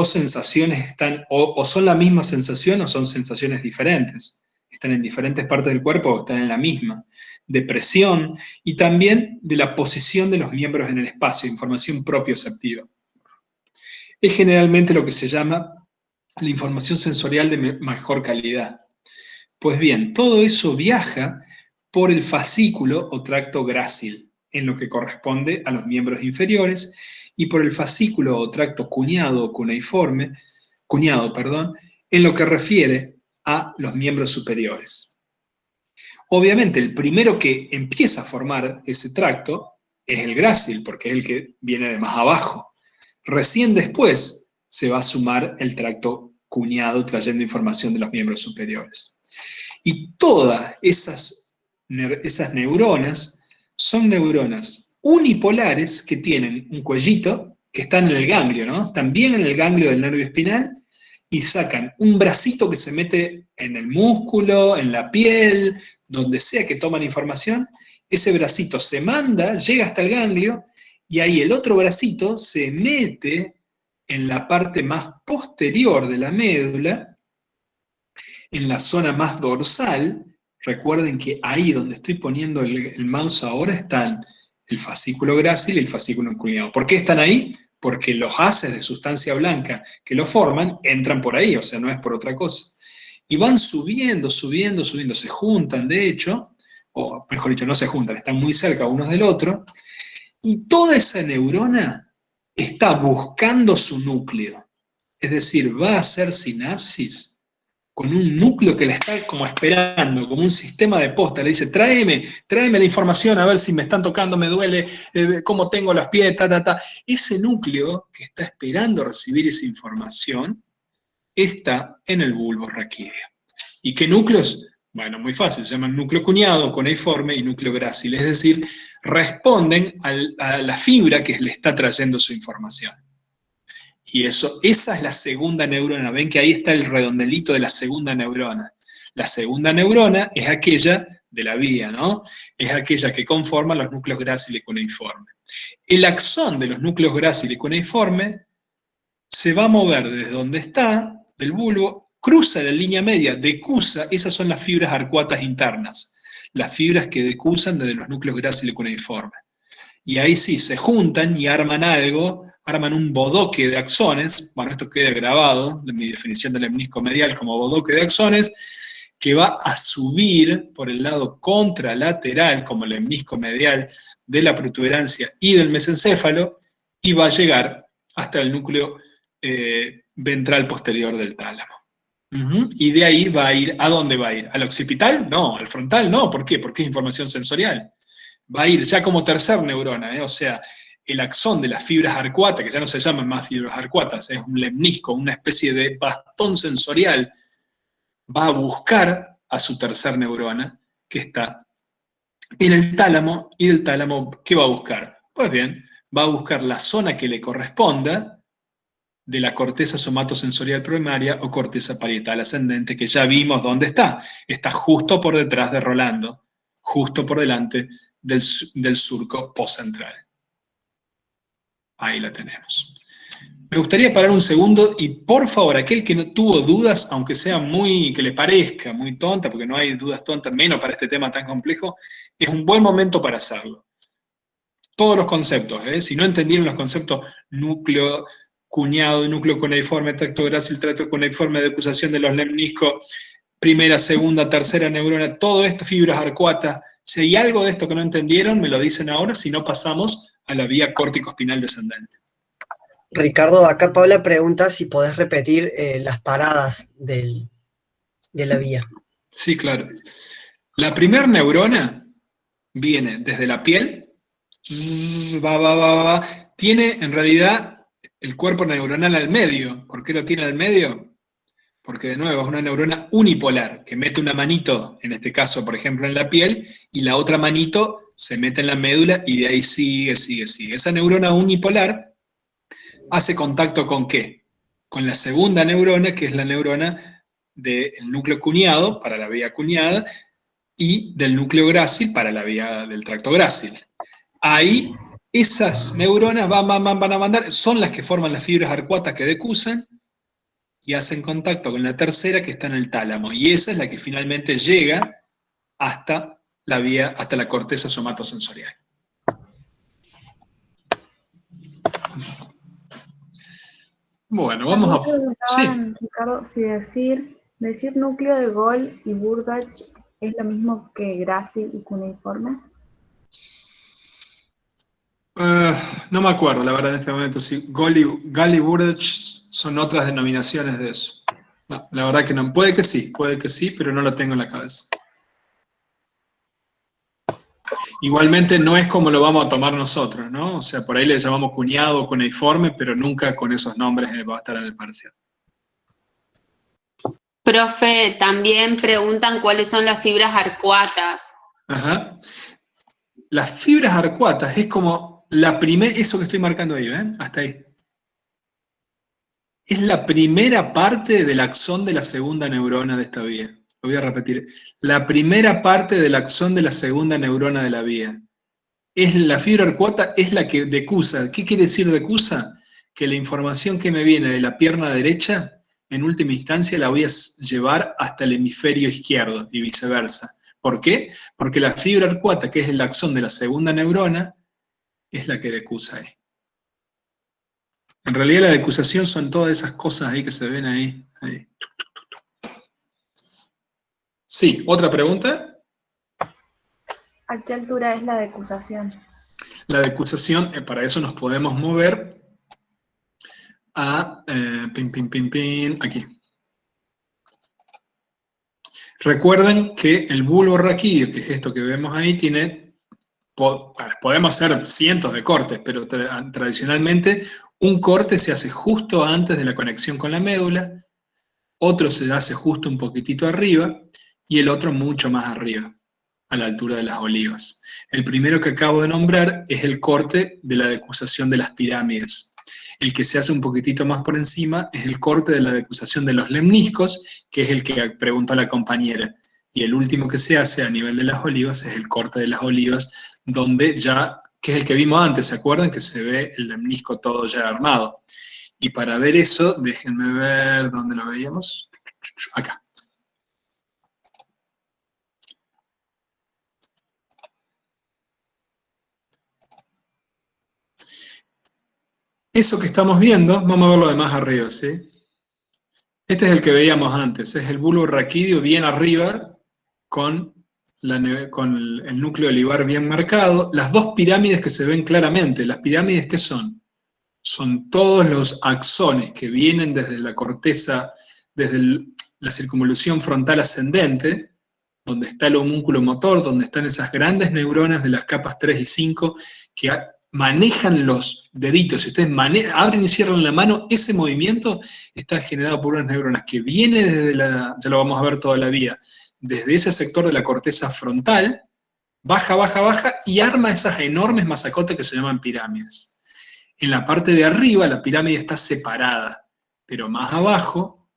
sensaciones están, o son la misma sensación o son sensaciones diferentes. Están en diferentes partes del cuerpo o están en la misma. De presión y también de la posición de los miembros en el espacio, información propioceptiva. Es generalmente lo que se llama la información sensorial de mejor calidad. Pues bien, todo eso viaja por el fascículo o tracto grácil, en lo que corresponde a los miembros inferiores, y por el fascículo o tracto cuñado o cuneiforme, en lo que refiere a los miembros superiores. Obviamente, el primero que empieza a formar ese tracto es el grácil, porque es el que viene de más abajo. Recién después se va a sumar el tracto cuñado trayendo información de los miembros superiores. Y todas esas neuronas son neuronas unipolares que tienen un cuellito, que están en el ganglio, ¿no? También en el ganglio del nervio espinal, y sacan un bracito que se mete en el músculo, en la piel, donde sea que toman información. Ese bracito se manda, llega hasta el ganglio, y ahí el otro bracito se mete en la parte más posterior de la médula, en la zona más dorsal. Recuerden que ahí donde estoy poniendo el mouse ahora están el fascículo grácil y el fascículo cuñado. ¿Por qué están ahí? Porque los haces de sustancia blanca que lo forman entran por ahí, o sea, no es por otra cosa. Y van subiendo, se juntan, de hecho, o mejor dicho, no se juntan, están muy cerca unos del otro, y toda esa neurona está buscando su núcleo. Es decir, va a hacer sinapsis con un núcleo que la está como esperando, como un sistema de posta. Le dice, tráeme la información, a ver si me están tocando, me duele, cómo tengo las pies, Ese núcleo que está esperando recibir esa información está en el bulbo raquídeo. ¿Y qué núcleos? Bueno, muy fácil, se llaman núcleo cuñado, cuneiforme y núcleo grácil. Es decir, responden a la fibra que le está trayendo su información. Y esa es la segunda neurona. Ven que ahí está el redondelito de la segunda neurona. La segunda neurona es aquella de la vía, ¿no? Es aquella que conforma los núcleos grácil y cuneiforme. El axón de los núcleos grácil y cuneiforme se va a mover desde donde está, del bulbo, cruza la línea media, decusa, esas son las fibras arcuatas internas, las fibras que decusan desde los núcleos grácil y cuneiforme. Y ahí sí, se juntan y arman algo, arman un bodoque de axones. Bueno, esto queda grabado, en mi definición del lemnisco medial como bodoque de axones, que va a subir por el lado contralateral, como el lemnisco medial de la protuberancia y del mesencéfalo, y va a llegar hasta el núcleo ventral posterior del tálamo. Y de ahí va a ir, ¿a dónde va a ir? ¿Al occipital? No, al frontal no. ¿Por qué? Porque es información sensorial. Va a ir ya como tercer neurona, o sea, el axón de las fibras arcuatas, que ya no se llaman más fibras arcuatas, es un lemnisco, una especie de bastón sensorial, va a buscar a su tercer neurona, que está en el tálamo, y del tálamo, ¿qué va a buscar? Pues bien, va a buscar la zona que le corresponda de la corteza somatosensorial primaria o corteza parietal ascendente, que ya vimos dónde está. Está justo por detrás de Rolando, justo por delante del surco postcentral. Ahí la tenemos. Me gustaría parar un segundo y, por favor, aquel que no tuvo dudas, aunque sea que le parezca muy tonta, porque no hay dudas tontas, menos para este tema tan complejo, es un buen momento para hacerlo. Todos los conceptos, si no entendieron los conceptos núcleo cuñado, núcleo cuneiforme, tracto grácil, tracto cuneiforme, decusación de los lemniscos, primera, segunda, tercera neurona, todo esto, fibras arcuatas. Si hay algo de esto que no entendieron, me lo dicen ahora, si no pasamos a la vía córtico-espinal descendente. Ricardo, acá Paula pregunta si podés repetir las paradas de la vía. Sí, claro. La primera neurona viene desde la piel, va. Tiene en realidad el cuerpo neuronal al medio. ¿Por qué lo tiene al medio? Porque de nuevo es una neurona unipolar, que mete una manito, en este caso por ejemplo en la piel, y la otra manito se mete en la médula y de ahí sigue. Esa neurona unipolar hace contacto ¿con qué? Con la segunda neurona, que es la neurona del núcleo cuñado, para la vía cuñada, y del núcleo grácil para la vía del tracto grácil. Ahí esas neuronas van a mandar, son las que forman las fibras arcuatas que decusan y hacen contacto con la tercera que está en el tálamo. Y esa es la que finalmente llega hasta la corteza somatosensorial. Bueno, vamos a... Preguntaban, Ricardo, si decir núcleo de Gol y Burdach es lo mismo que grácil y cuneiforme. No me acuerdo, la verdad, en este momento. Si Gall y Burdach son otras denominaciones de eso. No, la verdad que no. Puede que sí, pero no lo tengo en la cabeza. Igualmente no es como lo vamos a tomar nosotros, ¿no? O sea, por ahí le llamamos cuñado o cuneiforme, pero nunca con esos nombres va a estar en el parcial. Profe, también preguntan cuáles son las fibras arcuatas. Ajá. Las fibras arcuatas es como eso que estoy marcando ahí, ¿ven? Hasta ahí. Es la primera parte del axón de la segunda neurona de esta vía. Lo voy a repetir. La primera parte del axón de la segunda neurona de la vía. La fibra arcuata es la que decusa. ¿Qué quiere decir decusa? Que la información que me viene de la pierna derecha, en última instancia la voy a llevar hasta el hemisferio izquierdo y viceversa. ¿Por qué? Porque la fibra arcuata, que es el axón de la segunda neurona, es la que decusa ahí. En realidad la decusación son todas esas cosas ahí que se ven ahí. Sí, ¿otra pregunta? ¿A qué altura es la decusación? La decusación, para eso nos podemos mover a aquí. Recuerden que el bulbo raquídeo, que es esto que vemos ahí, podemos hacer cientos de cortes, pero tradicionalmente un corte se hace justo antes de la conexión con la médula, otro se hace justo un poquitito arriba y el otro mucho más arriba, a la altura de las olivas. El primero que acabo de nombrar es el corte de la decusación de las pirámides. El que se hace un poquitito más por encima es el corte de la decusación de los lemniscos, que es el que preguntó la compañera. Y el último que se hace a nivel de las olivas es el corte de las olivas, que es el que vimos antes, ¿se acuerdan? Que se ve el lemnisco todo ya armado. Y para ver eso, déjenme ver dónde lo veíamos. Acá. Eso que estamos viendo, vamos a verlo de más arriba, ¿sí? Este es el que veíamos antes, es el bulbo raquídeo bien arriba, con el núcleo olivar bien marcado. Las dos pirámides que se ven claramente, ¿las pirámides qué son? Son todos los axones que vienen desde la corteza, desde la circunvolución frontal ascendente, donde está el homúnculo motor, donde están esas grandes neuronas de las capas 3 y 5 que manejan los deditos. Si ustedes abren y cierran la mano, ese movimiento está generado por unas neuronas que viene desde ya lo vamos a ver toda la vida, desde ese sector de la corteza frontal, baja, baja, baja, y arma esas enormes masacotes que se llaman pirámides. En la parte de arriba, la pirámide está separada, pero más abajo,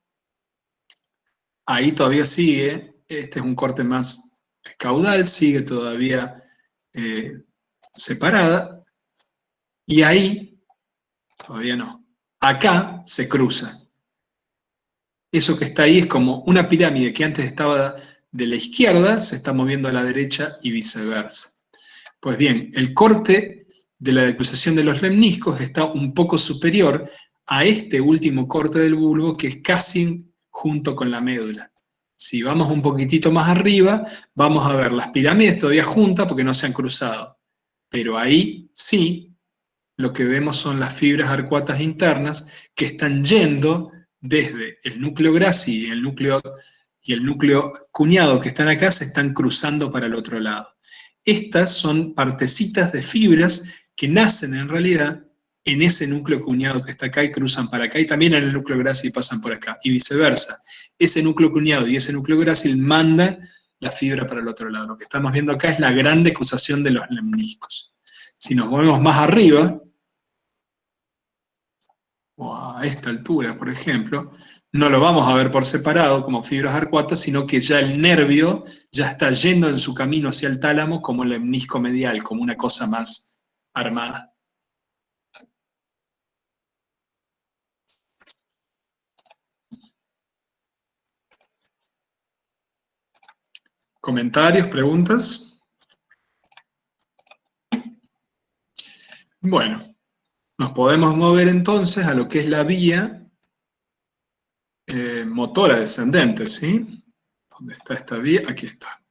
ahí todavía sigue, este es un corte más caudal, sigue todavía separada, y ahí, todavía no, acá se cruza. Eso que está ahí es como una pirámide que antes estaba de la izquierda, se está moviendo a la derecha y viceversa. Pues bien, el corte de la decruzación de los lemniscos está un poco superior a este último corte del bulbo, que es casi junto con la médula. Si vamos un poquitito más arriba, vamos a ver las pirámides todavía juntas porque no se han cruzado. Pero ahí sí, lo que vemos son las fibras arcuatas internas que están yendo desde el núcleo gracil y el núcleo cuñado que están acá, se están cruzando para el otro lado. Estas son partecitas de fibras que nacen en realidad en ese núcleo cuñado que está acá y cruzan para acá, y también en el núcleo grácil pasan por acá, y viceversa. Ese núcleo cuñado y ese núcleo grácil manda la fibra para el otro lado. Lo que estamos viendo acá es la gran decruzación de los lemniscos. Si nos movemos más arriba, o a esta altura, por ejemplo, no lo vamos a ver por separado como fibras arcuatas, sino que ya el nervio ya está yendo en su camino hacia el tálamo como el lemnisco medial, como una cosa más armada. ¿Comentarios, preguntas? Bueno, nos podemos mover entonces a lo que es la vía motora descendente, ¿sí? ¿Dónde está esta vía? Aquí está.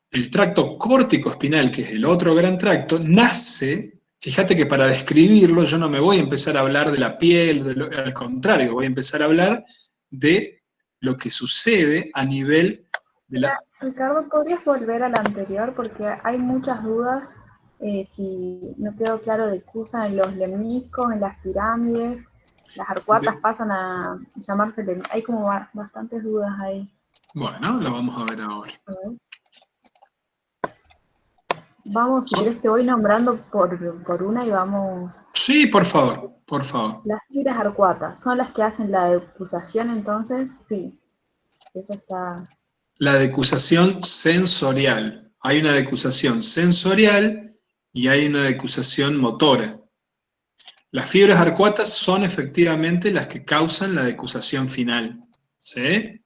El tracto córtico-espinal, que es el otro gran tracto, nace, fíjate que para describirlo yo no me voy a empezar a hablar de la piel, al contrario, voy a empezar a hablar de lo que sucede a nivel de la... Ricardo, ¿podrías volver a la anterior? Porque hay muchas dudas, si no quedó claro de qué usan en los lemniscos, en las pirámides, las arcuatas pasan a llamarse lemniscos. Hay como bastantes dudas ahí. Bueno, lo vamos a ver ahora. Vamos, si querés te voy nombrando por una y vamos... Sí, por favor, por favor. Las fibras arcuatas, ¿son las que hacen la decusación entonces? Sí, esa está... La decusación sensorial. Hay una decusación sensorial y hay una decusación motora. Las fibras arcuatas son efectivamente las que causan la decusación final. ¿Sí?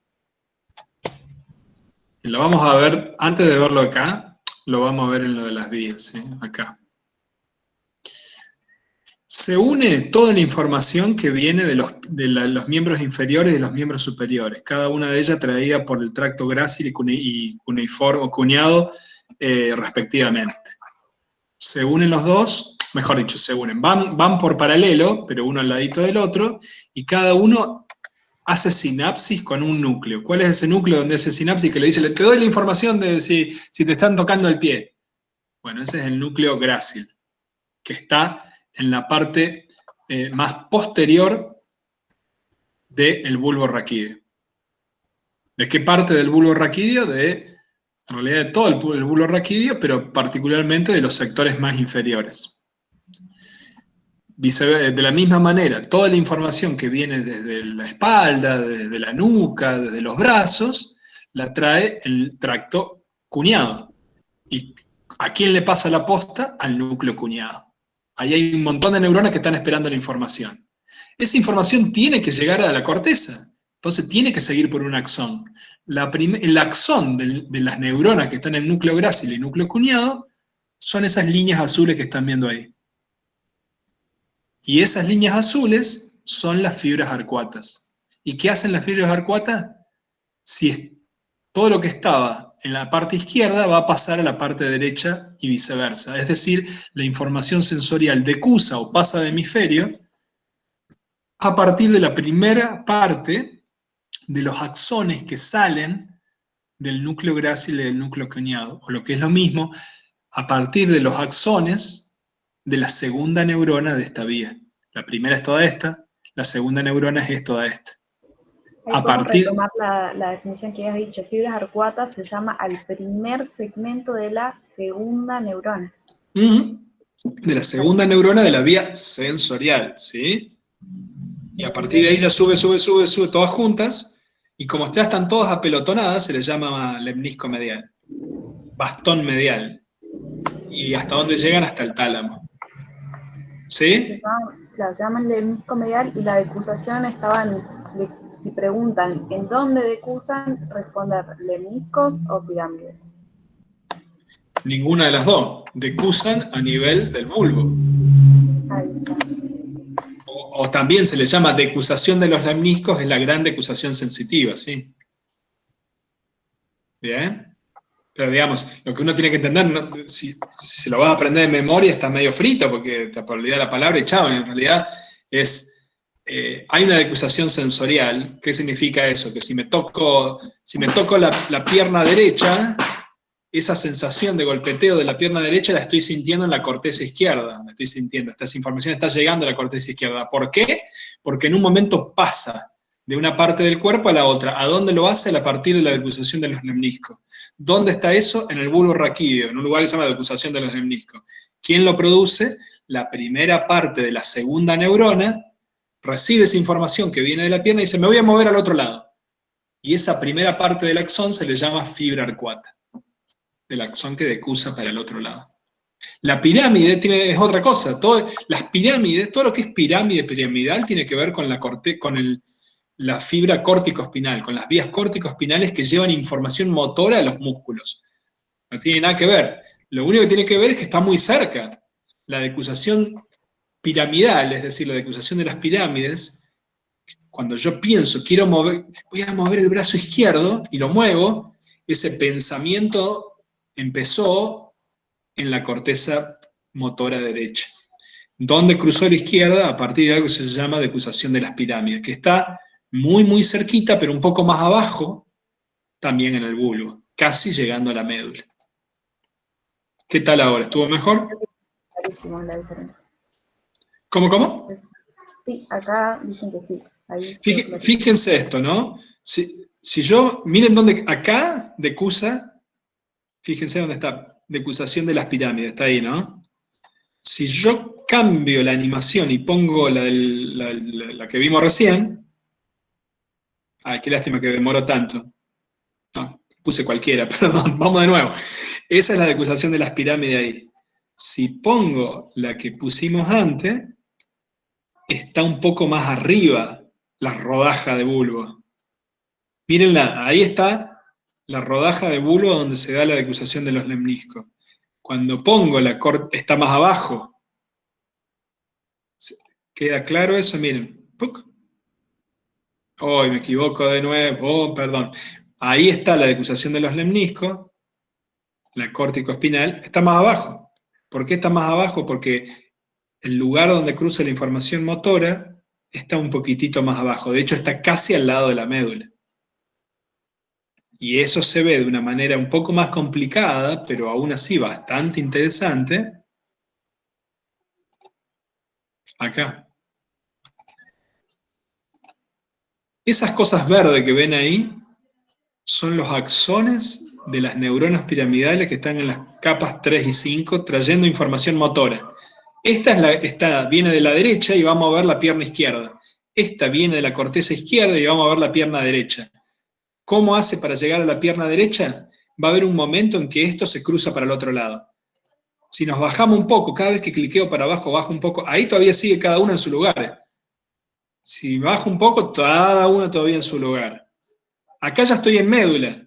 Y lo vamos a ver, antes de verlo acá, lo vamos a ver en lo de las vías, ¿sí? Acá. Se une toda la información que viene de los miembros inferiores y de los miembros superiores, cada una de ellas traída por el tracto grácil y cuneiforme o cuñado respectivamente. Se unen los dos, mejor dicho, se unen, van por paralelo, pero uno al ladito del otro, y cada uno hace sinapsis con un núcleo. ¿Cuál es ese núcleo donde hace sinapsis que le dice, te doy la información de si te están tocando el pie? Bueno, ese es el núcleo grácil, que está en la parte más posterior del bulbo raquídeo. ¿De qué parte del bulbo raquídeo? En realidad de todo el bulbo raquídeo, pero particularmente de los sectores más inferiores. De la misma manera, toda la información que viene desde la espalda, desde la nuca, desde los brazos, la trae el tracto cuñado. ¿Y a quién le pasa la posta? Al núcleo cuñado. Ahí hay un montón de neuronas que están esperando la información. Esa información tiene que llegar a la corteza, entonces tiene que seguir por un axón. El axón de las neuronas que están en el núcleo grácil y el núcleo cuñado son esas líneas azules que están viendo ahí. Y esas líneas azules son las fibras arcuatas. ¿Y qué hacen las fibras arcuatas? Si todo lo que estaba en la parte izquierda va a pasar a la parte derecha y viceversa. Es decir, la información sensorial decusa o pasa de hemisferio a partir de la primera parte de los axones que salen del núcleo grácil y del núcleo cuneado, o lo que es lo mismo, a partir de los axones de la segunda neurona de esta vía. La primera es toda esta, la segunda neurona es toda esta. Ahí A podemos partir... retomar la definición que habías dicho. Fibras arcuatas se llama al primer segmento de la segunda neurona. De la segunda neurona de la vía sensorial, ¿sí? Y a partir de ahí ya sube todas juntas, y como ya están todas apelotonadas, se les llama lemnisco medial, bastón medial. Y hasta dónde llegan, hasta el tálamo. ¿Sí? Se llaman lemnisco medial, y la decusación si preguntan en dónde decusan, responder lemniscos o pirámides. Ninguna de las dos. Decusan a nivel del bulbo. Ahí está. O también se le llama decusación de los lemniscos, es la gran decusación sensitiva, ¿sí? ¿Bien? Pero digamos, lo que uno tiene que entender, si se lo vas a aprender de memoria, está medio frito, porque te olvidas la palabra y chao, en realidad hay una decusación sensorial. ¿Qué significa eso? Que si me toco la pierna derecha, esa sensación de golpeteo de la pierna derecha la estoy sintiendo en la corteza izquierda, la estoy sintiendo, esta información está llegando a la corteza izquierda. ¿Por qué? Porque en un momento pasa de una parte del cuerpo a la otra. ¿A dónde lo hace? A partir de la decusación de los lemniscos. ¿Dónde está eso? En el bulbo raquídeo, en un lugar que se llama decusación de los lemniscos. ¿Quién lo produce? La primera parte de la segunda neurona recibe esa información que viene de la pierna y dice, me voy a mover al otro lado. Y esa primera parte del axón se le llama fibra arcuata, del axón que decusa para el otro lado. La pirámide es otra cosa. Las pirámides, todo lo que es pirámide piramidal tiene que ver con la fibra córtico-espinal, con las vías córtico-espinales que llevan información motora a los músculos. No tiene nada que ver. Lo único que tiene que ver es que está muy cerca. La decusación piramidal, es decir, la decusación de las pirámides, cuando yo pienso, voy a mover el brazo izquierdo y lo muevo, ese pensamiento empezó en la corteza motora derecha. ¿Dónde cruzó la izquierda? A partir de algo que se llama decusación de las pirámides, que está muy, muy cerquita, pero un poco más abajo, también en el bulbo, casi llegando a la médula. ¿Qué tal ahora? ¿Estuvo mejor? Clarísimo la diferencia. ¿Cómo? Sí, acá dicen que sí. Ahí fíjense esto, ¿no? Si yo, miren dónde, acá decusa, fíjense dónde está, decusación de las pirámides, está ahí, ¿no? Si yo cambio la animación y pongo la que vimos recién, qué lástima que demoró tanto. No, puse cualquiera, perdón, vamos de nuevo. Esa es la decusación de las pirámides ahí. Si pongo la que pusimos antes, está un poco más arriba la rodaja de bulbo. Mírenla, ahí está la rodaja de bulbo donde se da la decusación de los lemniscos. Cuando pongo está más abajo. ¿Queda claro eso? Miren. ¡Puc! Oh, me equivoco de nuevo. Oh, perdón. Ahí está la decusación de los lemniscos. La córtico-espinal está más abajo. ¿Por qué está más abajo? Porque el lugar donde cruza la información motora está un poquitito más abajo. De hecho, está casi al lado de la médula. Y eso se ve de una manera un poco más complicada, pero aún así bastante interesante, acá. Esas cosas verdes que ven ahí son los axones de las neuronas piramidales que están en las capas 3 y 5 trayendo información motora. Esta viene de la derecha y vamos a ver la pierna izquierda. Esta viene de la corteza izquierda y vamos a ver la pierna derecha. ¿Cómo hace para llegar a la pierna derecha? Va a haber un momento en que esto se cruza para el otro lado. Si nos bajamos un poco, cada vez que cliqueo para abajo, bajo un poco, ahí todavía sigue cada uno en su lugar. Si bajo un poco, cada uno todavía en su lugar. Acá ya estoy en médula.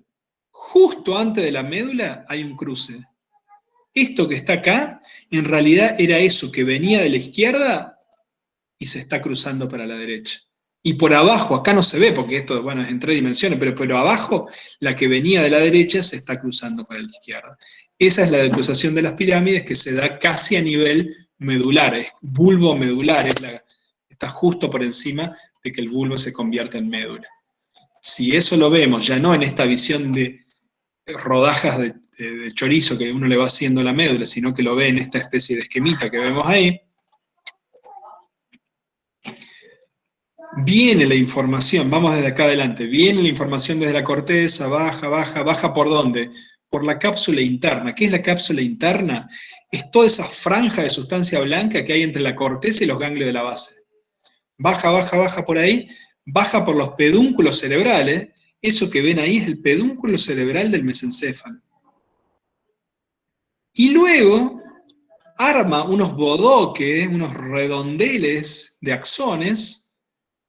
Justo antes de la médula hay un cruce. Esto que está acá, en realidad era eso que venía de la izquierda y se está cruzando para la derecha. Y por abajo, acá no se ve porque esto, bueno, es en 3 dimensiones, pero por abajo, la que venía de la derecha se está cruzando para la izquierda. Esa es la decruzación de las pirámides que se da casi a nivel medular, es bulbo medular, está justo por encima de que el bulbo se convierta en médula. Si eso lo vemos ya no en esta visión de rodajas de chorizo que uno le va haciendo a la médula, sino que lo ve en esta especie de esquemita que vemos ahí, viene la información, vamos desde acá adelante, viene la información desde la corteza, baja, baja, baja ¿por dónde? Por la cápsula interna. ¿Qué es la cápsula interna? Es toda esa franja de sustancia blanca que hay entre la corteza y los ganglios de la base. Baja, baja, baja por ahí, baja por los pedúnculos cerebrales. Eso que ven ahí es el pedúnculo cerebral del mesencéfalo. Y luego arma unos bodoques, unos redondeles de axones,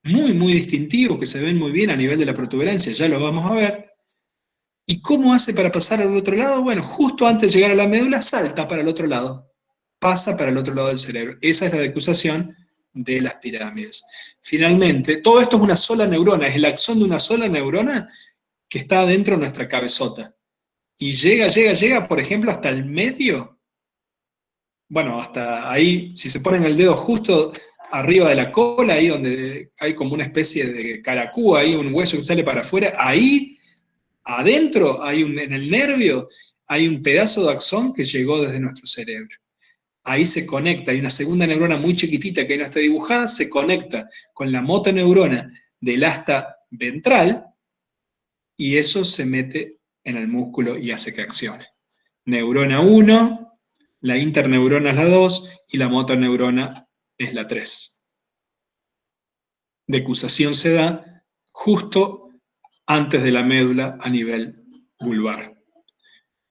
muy, muy distintivos, que se ven muy bien a nivel de la protuberancia, ya lo vamos a ver. ¿Y cómo hace para pasar al otro lado? Bueno, justo antes de llegar a la médula, salta para el otro lado, pasa para el otro lado del cerebro. Esa es la decruzación de las pirámides. Finalmente, todo esto es una sola neurona, es el axón de una sola neurona que está dentro de nuestra cabezota. Y llega, por ejemplo, hasta el medio. Bueno, hasta ahí, si se ponen el dedo justo arriba de la cola, ahí donde hay como una especie de caracú, ahí un hueso que sale para afuera, ahí adentro, en el nervio, hay un pedazo de axón que llegó desde nuestro cerebro. Ahí se conecta, hay una segunda neurona muy chiquitita que ahí no está dibujada, se conecta con la motoneurona del asta ventral y eso se mete en el músculo y hace que accione. Neurona 1, la interneurona es la 2 y la motoneurona es la 3. Decusación se da justo antes de la médula a nivel vulvar.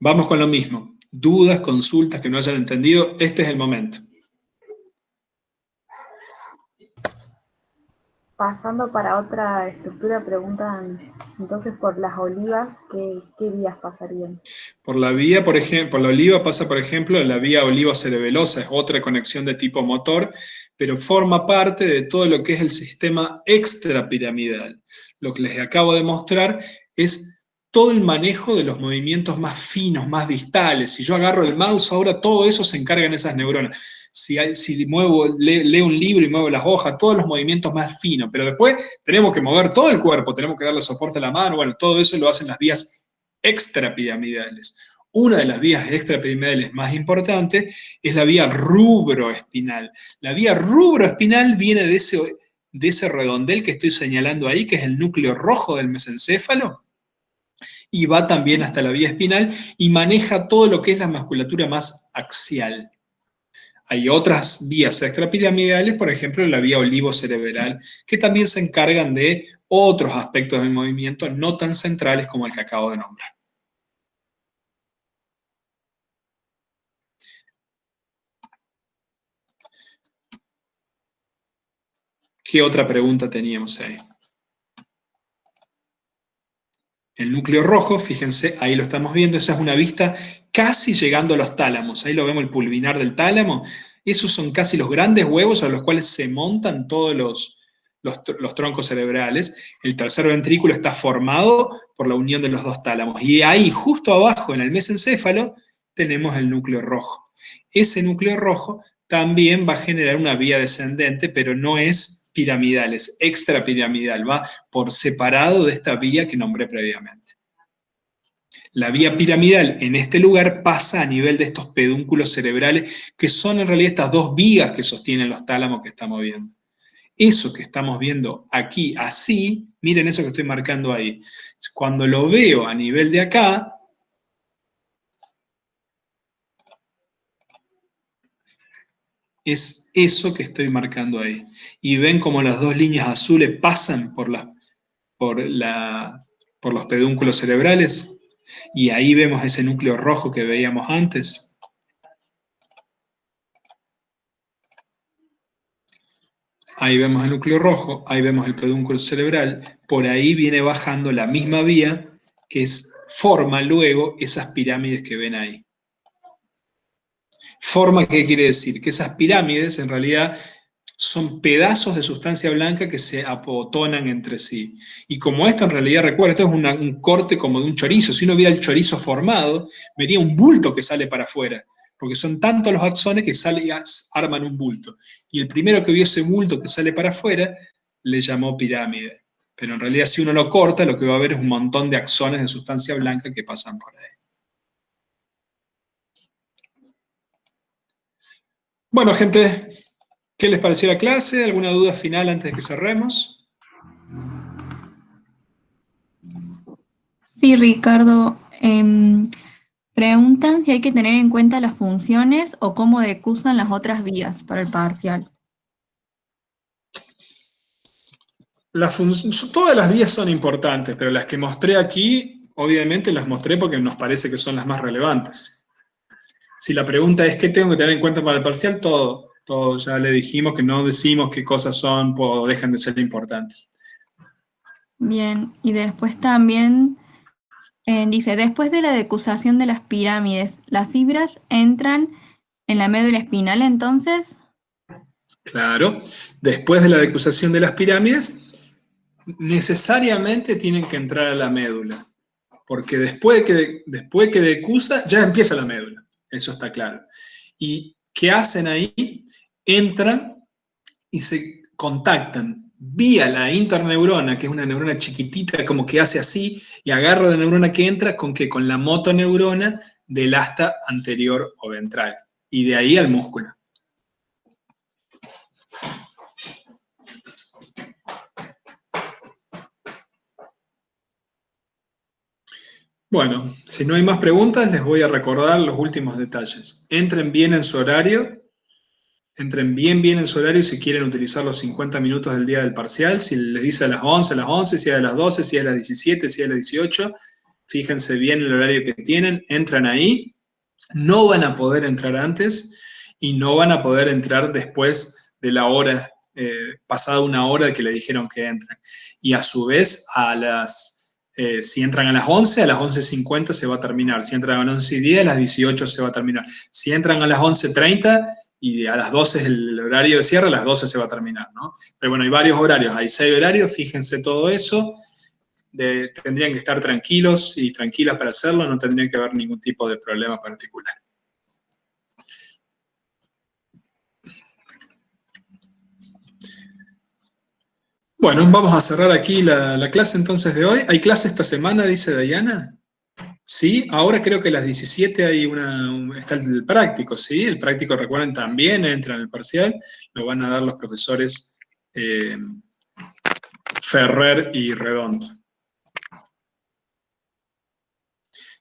Vamos con lo mismo. Dudas, consultas que no hayan entendido, este es el momento. Pasando para otra estructura, preguntan entonces por las olivas, ¿qué vías pasarían? Por la vía, por ejemplo, por la oliva pasa, por ejemplo, la vía olivo-cerebelosa, es otra conexión de tipo motor, pero forma parte de todo lo que es el sistema extrapiramidal. Lo que les acabo de mostrar es todo el manejo de los movimientos más finos, más distales. Si yo agarro el mouse, ahora todo eso se encarga en esas neuronas. Si leo un libro y muevo las hojas, todos los movimientos más finos, pero después tenemos que mover todo el cuerpo, tenemos que darle soporte a la mano, bueno, todo eso lo hacen las vías extrapiramidales. Una de las vías extrapiramidales más importantes es la vía rubroespinal. La vía rubroespinal viene de ese redondel que estoy señalando ahí, que es el núcleo rojo del mesencéfalo, y va también hasta la vía espinal y maneja todo lo que es la musculatura más axial. Hay otras vías extrapiramidales, por ejemplo, la vía olivocerebral, que también se encargan de otros aspectos del movimiento no tan centrales como el que acabo de nombrar. ¿Qué otra pregunta teníamos ahí? El núcleo rojo, fíjense, ahí lo estamos viendo, esa es una vista casi llegando a los tálamos. Ahí lo vemos, el pulvinar del tálamo. Esos son casi los grandes huevos a los cuales se montan todos los troncos cerebrales. El tercer ventrículo está formado por la unión de los dos tálamos. Y ahí, justo abajo, en el mesencéfalo, tenemos el núcleo rojo. Ese núcleo rojo también va a generar una vía descendente, pero no es piramidal, es extrapiramidal, va por separado de esta vía que nombré previamente. La vía piramidal en este lugar pasa a nivel de estos pedúnculos cerebrales, que son en realidad estas dos vigas que sostienen los tálamos que estamos viendo. Eso que estamos viendo aquí, así, miren eso que estoy marcando ahí. Cuando lo veo a nivel de acá, es eso que estoy marcando ahí. Y ven como las dos líneas azules pasan por los pedúnculos cerebrales. Y ahí vemos ese núcleo rojo que veíamos antes. Ahí vemos el núcleo rojo, ahí vemos el pedúnculo cerebral. Por ahí viene bajando la misma vía que forma luego esas pirámides que ven ahí. Forma, ¿qué quiere decir? Que esas pirámides en realidad son pedazos de sustancia blanca que se apotonan entre sí. Y como esto en realidad, recuerda, esto es un corte como de un chorizo. Si uno viera el chorizo formado, vería un bulto que sale para afuera, porque son tantos los axones que arman un bulto. Y el primero que vio ese bulto que sale para afuera, le llamó pirámide. Pero en realidad si uno lo corta, lo que va a ver es un montón de axones de sustancia blanca que pasan por ahí. Bueno, gente, ¿qué les pareció la clase? ¿Alguna duda final antes de que cerremos? Sí, Ricardo. Preguntan si hay que tener en cuenta las funciones o cómo decursan las otras vías para el parcial. Todas las vías son importantes, pero las que mostré aquí, obviamente las mostré porque nos parece que son las más relevantes. Si la pregunta es ¿qué tengo que tener en cuenta para el parcial? Todo ya le dijimos que no decimos qué cosas son o dejan de ser importantes. Bien, y después también dice, después de la decusación de las pirámides, ¿las fibras entran en la médula espinal entonces? Claro, después de la decusación de las pirámides, necesariamente tienen que entrar a la médula, porque después que decusa, ya empieza la médula, eso está claro. ¿Y qué hacen ahí? Entran y se contactan vía la interneurona, que es una neurona chiquitita, como que hace así, y agarra la neurona que entra con ¿qué? Con la motoneurona del asta anterior o ventral, y de ahí al músculo. Bueno, si no hay más preguntas, les voy a recordar los últimos detalles. Entren bien en su horario, entren bien en su horario si quieren utilizar los 50 minutos del día del parcial. Si les dice a las 11, si es a las 12, si es a las 17, si es a las 18, fíjense bien el horario que tienen, entran ahí. No van a poder entrar antes y no van a poder entrar después de la hora, pasada una hora de que le dijeron que entren. Y a su vez, si entran a las 11:50 se va a terminar. Si entran a las 11:10, a las 18 se va a terminar. Si entran a las 11:30 y a las 12 es el horario de cierre, a las 12 se va a terminar, ¿no? Pero bueno, hay varios horarios, hay 6 horarios, fíjense todo eso. Tendrían que estar tranquilos y tranquilas para hacerlo, no tendrían que haber ningún tipo de problema particular. Bueno, vamos a cerrar aquí la clase entonces de hoy. ¿Hay clase esta semana, dice Diana? Sí, ahora creo que a las 17 está el práctico, ¿sí? El práctico, recuerden, también entra en el parcial, lo van a dar los profesores Ferrer y Redondo.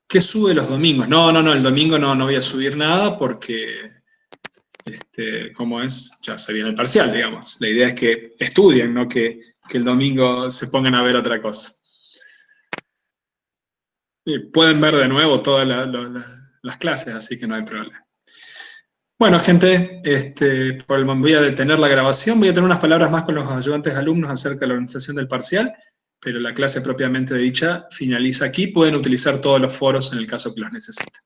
¿Qué sube los domingos? No, el domingo no voy a subir nada porque, ¿cómo es? Ya se viene el parcial, digamos. La idea es que estudien, no que el domingo se pongan a ver otra cosa. Y pueden ver de nuevo todas las clases, así que no hay problema. Bueno, gente, voy a detener la grabación, voy a tener unas palabras más con los ayudantes alumnos acerca de la organización del parcial, pero la clase propiamente dicha finaliza aquí. Pueden utilizar todos los foros en el caso que los necesiten.